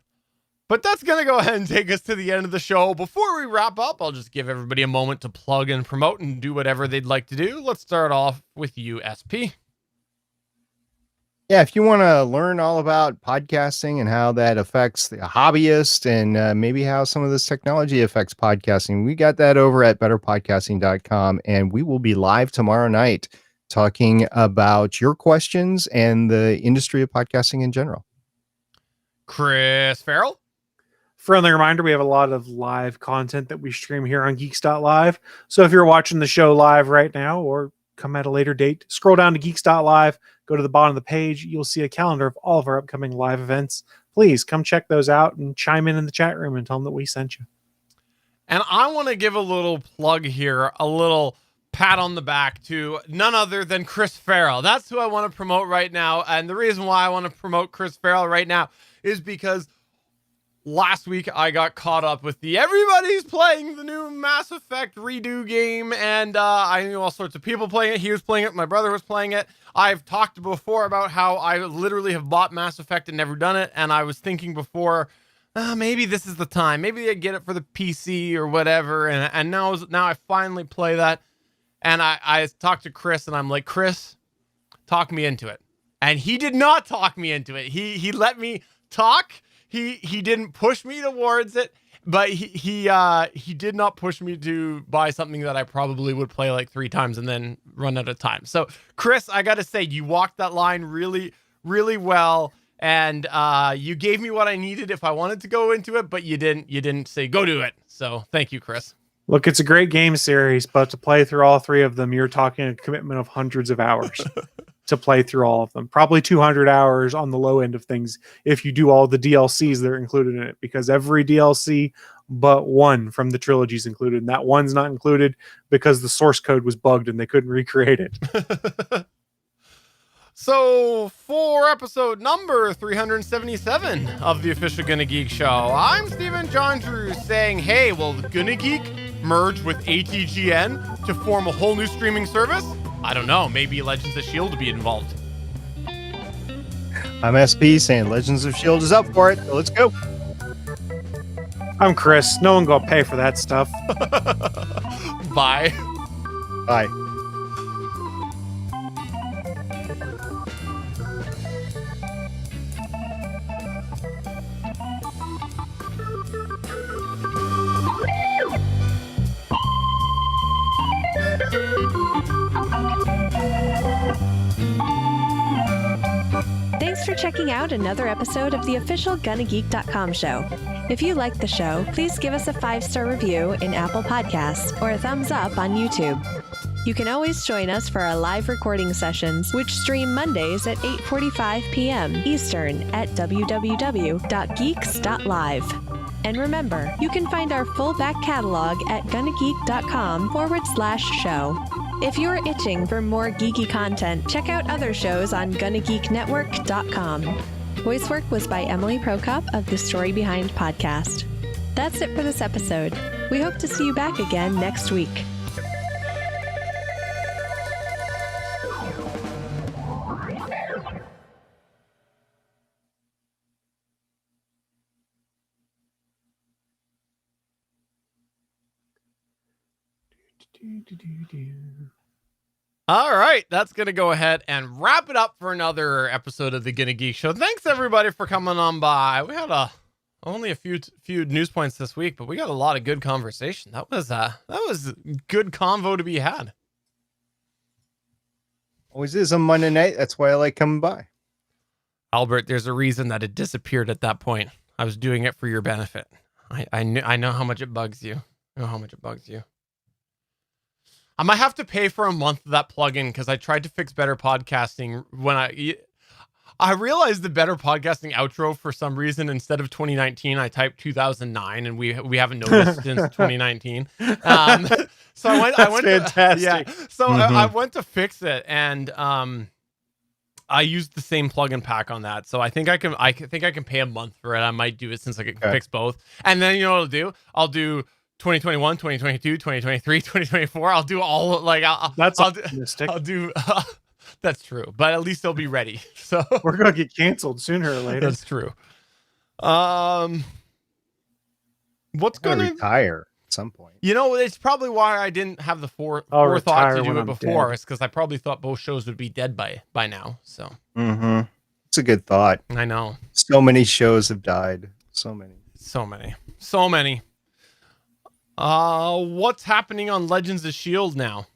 But that's going to go ahead and take us to the end of the show. Before we wrap up, I'll just give everybody a moment to plug and promote and do whatever they'd like to do. Let's start off with you, SP. Yeah, if you want to learn all about podcasting and how that affects the hobbyist and maybe how some of this technology affects podcasting, we got that over at betterpodcasting.com. And we will be live tomorrow night talking about your questions and the industry of podcasting in general. Chris Farrell. Friendly reminder, we have a lot of live content that we stream here on Geeks.live. So if you're watching the show live right now or come at a later date, scroll down to Geeks.live, go to the bottom of the page. You'll see a calendar of all of our upcoming live events. Please come check those out and chime in the chat room and tell them that we sent you. And I want to give a little plug here, a little pat on the back to none other than Chris Farrell. That's who I want to promote right now. And the reason why I want to promote Chris Farrell right now is because last week I got caught up with everybody's playing the new Mass Effect redo game, and I knew all sorts of people playing it. He was playing it, my brother was playing it. I've talked before about how I literally have bought Mass Effect and never done it, and I was thinking before, maybe this is the time. Maybe I get it for the PC or whatever, and now I finally play that, and I talked to Chris, and I'm like, Chris, talk me into it. And he did not talk me into it. He let me talk. He didn't push me towards it, but he did not push me to buy something that I probably would play like 3 times and then run out of time. So Chris, I got to say, you walked that line really, really well. And you gave me what I needed if I wanted to go into it, but you didn't say go do it. So thank you, Chris. Look, it's a great game series, but to play through all 3 of them, you're talking a commitment of hundreds of hours to play through all of them. Probably 200 hours on the low end of things if you do all the DLCs that are included in it, because every DLC but one from the trilogy is included. And that one's not included because the source code was bugged and they couldn't recreate it. So, for episode number 377 of the official Gonna Geek Show, I'm Stephen John Drew saying, hey, will Gonna Geek merge with ATGN to form a whole new streaming service? I don't know, maybe Legends of S.H.I.E.L.D. will be involved. I'm SP saying Legends of S.H.I.E.L.D. is up for it. So let's go. I'm Chris. No one gonna pay for that stuff. Bye. Bye. Thanks for checking out another episode of the official GonnaGeek.com show. If you like the show, please give us a 5-star review in Apple Podcasts or a thumbs up on YouTube. You can always join us for our live recording sessions, which stream Mondays at 8:45 p.m. Eastern at www.geeks.live. And remember, you can find our full back catalog at GonnaGeek.com/show. If you're itching for more geeky content, check out other shows on GonnaGeekNetwork.com. Voice work was by Emily Prokop of the Story Behind podcast. That's it for this episode. We hope to see you back again next week. All right, that's going to go ahead and wrap it up for another episode of the Gonna Geek Show. Thanks everybody for coming on by. We had only a few news points this week, but we got a lot of good conversation. That was good convo to be had. Always is on Monday night. That's why I like coming by. Albert, there's a reason that it disappeared at that point. I was doing it for your benefit. I know how much it bugs you. I know how much it bugs you. I might have to pay for a month of that plugin because I tried to fix Better Podcasting when I realized the Better Podcasting outro for some reason instead of 2019 I typed 2009 and we haven't noticed since 2019. So I went fantastic. I went to fix it and I used the same plugin pack on that. So I think I can pay a month for it. I might do it since I can fix both. And then you know what I'll do? I'll do 2021, 2022, 2023, 2024. I'll do all That's I'll optimistic. I'll do that's true, but at least they'll be ready. So We're gonna get canceled sooner or later. that's true. What's I'm gonna retire at some point. You know, it's probably why I didn't have the forethought retire to do when it I'm before. dead. It's because I probably thought both shows would be dead by now. So It's a good thought. I know So many shows have died. So many. so many. What's happening on Legends of S.H.I.E.L.D. now?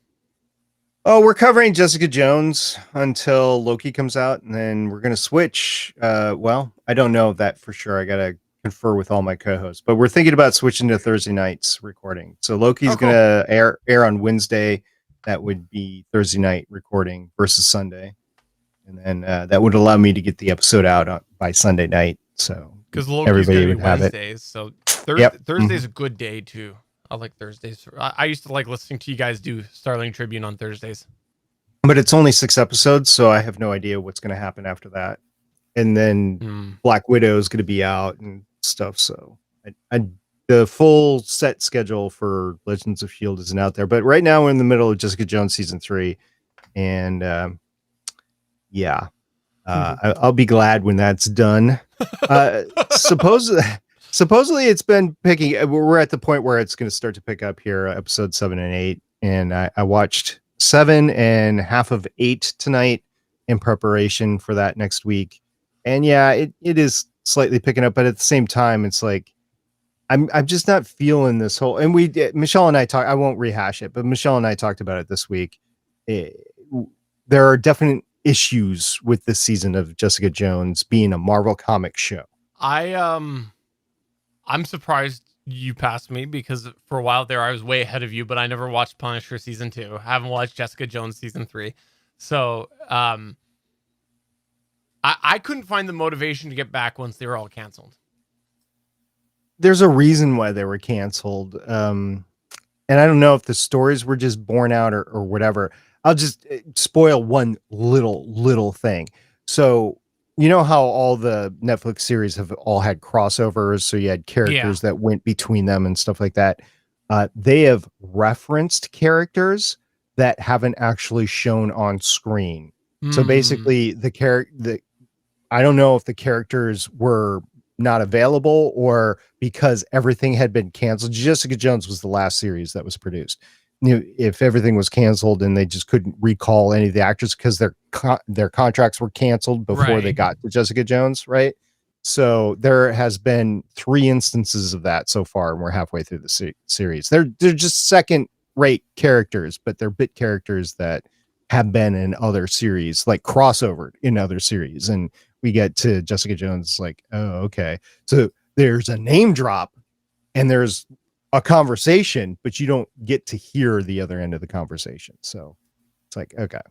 Oh, we're covering Jessica Jones until Loki comes out, and then we're going to switch. Well, I don't know that for sure. I got to confer with all my co-hosts, but we're thinking about switching to Thursday nights recording. So Loki's cool. going to air on Wednesday. That would be Thursday night recording versus Sunday. And then that would allow me to get the episode out by Sunday night. So Because Loki's everybody going to would be have it. Wednesdays. So Yep. Thursday's a good day too. I like Thursdays. I used to like listening to you guys do Starling Tribune on Thursdays. But it's only 6 episodes, so I have no idea what's going to happen after that. And then Black Widow is going to be out, and stuff. So the full set schedule for Legends of Shield isn't out there, but right now we're in the middle of Jessica Jones season 3, and I'll be glad when that's done. Supposedly it's been picking. We're at the point where it's going to start to pick up here, episode 7 and 8, and I watched 7 and half of 8 tonight in preparation for that next week. And yeah, it is slightly picking up, but at the same time, it's like I'm just not feeling this whole. And Michelle and I talked. I won't rehash it, but Michelle and I talked about it this week. There are definite issues with this season of Jessica Jones being a Marvel comic show. I'm surprised you passed me, because for a while there I was way ahead of you, but I never watched Punisher season 2. I haven't watched Jessica Jones season 3. So I couldn't find the motivation to get back once they were all canceled. There's a reason why they were canceled. And I don't know if the stories were just borne out or whatever. I'll just spoil one little thing. So, you know how all the Netflix series have all had crossovers? So you had characters that went between them and stuff like that. They have referenced characters that haven't actually shown on screen. So basically I don't know if the characters were not available or because everything had been canceled. Jessica Jones was the last series that was produced. You know, if everything was canceled and they just couldn't recall any of the actors because their contracts were canceled before they got to Jessica Jones, right? So there has been 3 instances of that so far, and we're halfway through the series. They're just second-rate characters, but they're bit characters that have been in other series, like crossovered in other series, and we get to Jessica Jones like, oh, okay. So there's a name drop and there's a conversation, but you don't get to hear the other end of the conversation. So it's like, okay.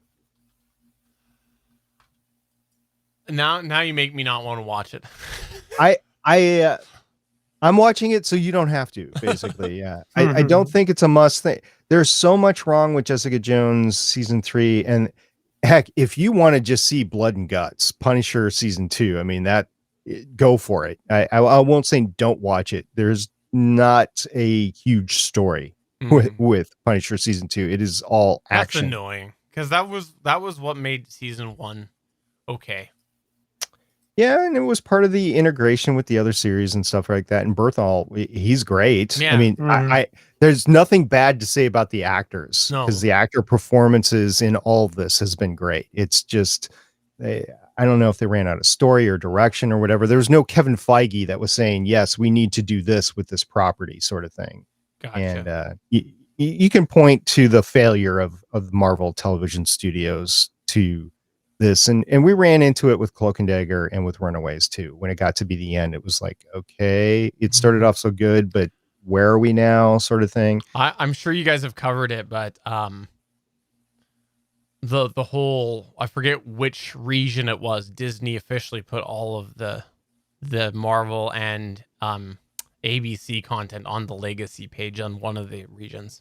Now you make me not want to watch it. I'm watching it so you don't have to, basically. Yeah. I don't think it's a must thing. There's so much wrong with Jessica Jones season 3, and heck, if you want to just see blood and guts, Punisher season 2, I mean, go for it. I won't say don't watch it. There's not a huge story with Punisher season 2. It is all action. That's annoying, because that was what made season 1 okay. Yeah, and it was part of the integration with the other series and stuff like that. And Berthol, he's great. Yeah. I mean, I there's nothing bad to say about the actors, because the actor performances in all of this has been great. It's just, I don't know if they ran out of story or direction or whatever. There was no Kevin Feige that was saying, yes, we need to do this with this property, sort of thing. Gotcha. And you can point to the failure of Marvel Television Studios to this, and we ran into it with Cloak and Dagger and with Runaways too. When it got to be the end, it was like, okay, it started off so good, but where are we now, sort of thing. I'm sure you guys have covered it, but the whole, I forget which region it was, Disney officially put all of the Marvel and ABC content on the Legacy page on one of the regions.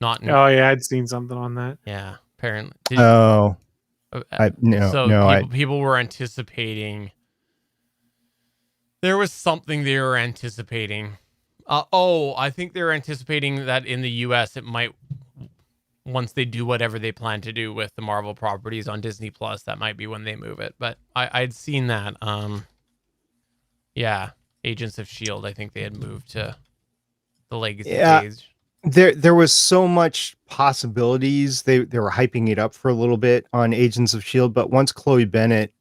I'd seen something on that. Yeah. Apparently. People were anticipating. There was something they were anticipating. I think they were anticipating that in the US it might, once they do whatever they plan to do with the Marvel properties on Disney Plus, that might be when they move it. But I'd seen that. Agents of S.H.I.E.L.D., I think they had moved to the Legacy page. There was so much possibilities. They were hyping it up for a little bit on Agents of S.H.I.E.L.D., but once Chloe Bennett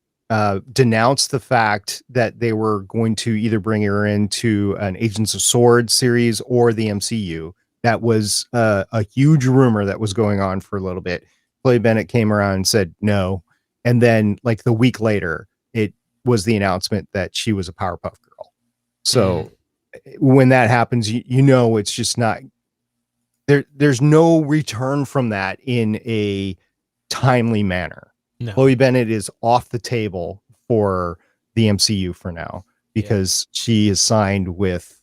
denounced the fact that they were going to either bring her into an Agents of S.W.O.R.D. series or the MCU, that was a huge rumor that was going on for a little bit. Chloe Bennett came around and said no, and then like the week later, it was the announcement that she was a Powerpuff Girl. So when that happens, you know it's just not. There's no return from that in a timely manner. No. Chloe Bennett is off the table for the MCU for now because she is signed with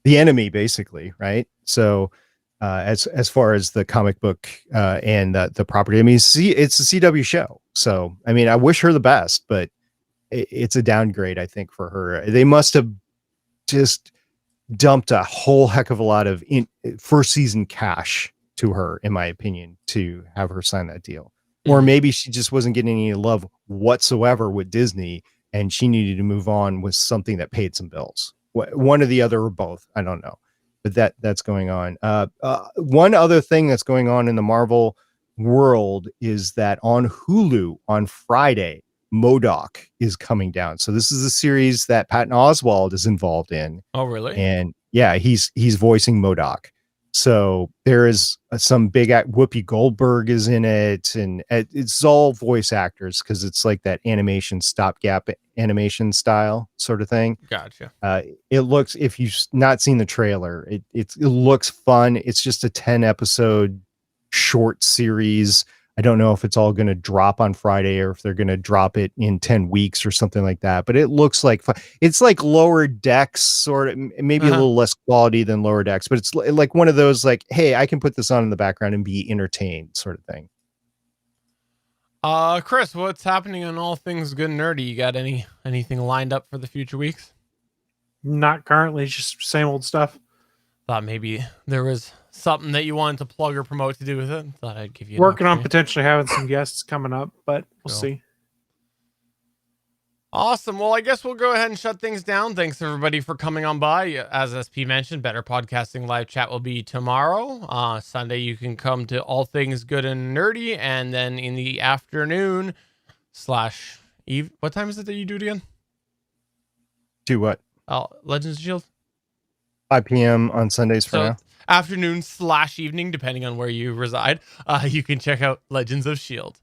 the enemy, basically, right? So as far as the comic book and the property, I mean, it's a CW show. So, I mean, I wish her the best, but it's a downgrade, I think, for her. They must have just dumped a whole heck of a lot of first season cash to her, in my opinion, to have her sign that deal. Or maybe she just wasn't getting any love whatsoever with Disney, and she needed to move on with something that paid some bills. One or the other, or both. I don't know, but that's going on. One other thing that's going on in the Marvel world is that on Hulu on Friday, MODOK is coming down. So this is a series that Patton Oswalt is involved in. Oh, really? And yeah, he's voicing MODOK. So there is some big Whoopi Goldberg is in it, and it's all voice actors because it's like that animation stopgap animation style sort of thing. Gotcha. It looks, if you've not seen the trailer, it looks fun. It's just a 10 episode short series. I don't know if it's all going to drop on Friday or if they're going to drop it in 10 weeks or something like that, but it looks like fun. It's like Lower Decks, sort of, maybe a little less quality than Lower Decks, but it's like one of those, like, hey, I can put this on in the background and be entertained sort of thing. Chris, what's happening on All Things Good and Nerdy? You got anything lined up for the future weeks? Not currently, just same old stuff. Thought maybe there was something that you wanted to plug or promote to do with it. Thought I'd give you an Working on opportunity. potentially having some guests coming up, but we'll Cool. see. Awesome. Well, I guess we'll go ahead and shut things down. Thanks everybody for coming on by. As SP mentioned, Better Podcasting live chat will be tomorrow. Sunday, you can come to All Things Good and Nerdy, and then in the afternoon / eve. What time is it that you do it again? Do what? Legends of Shield. 5 p.m. on Sundays for So now. afternoon / evening, depending on where you reside. You can check out Legends of Shield.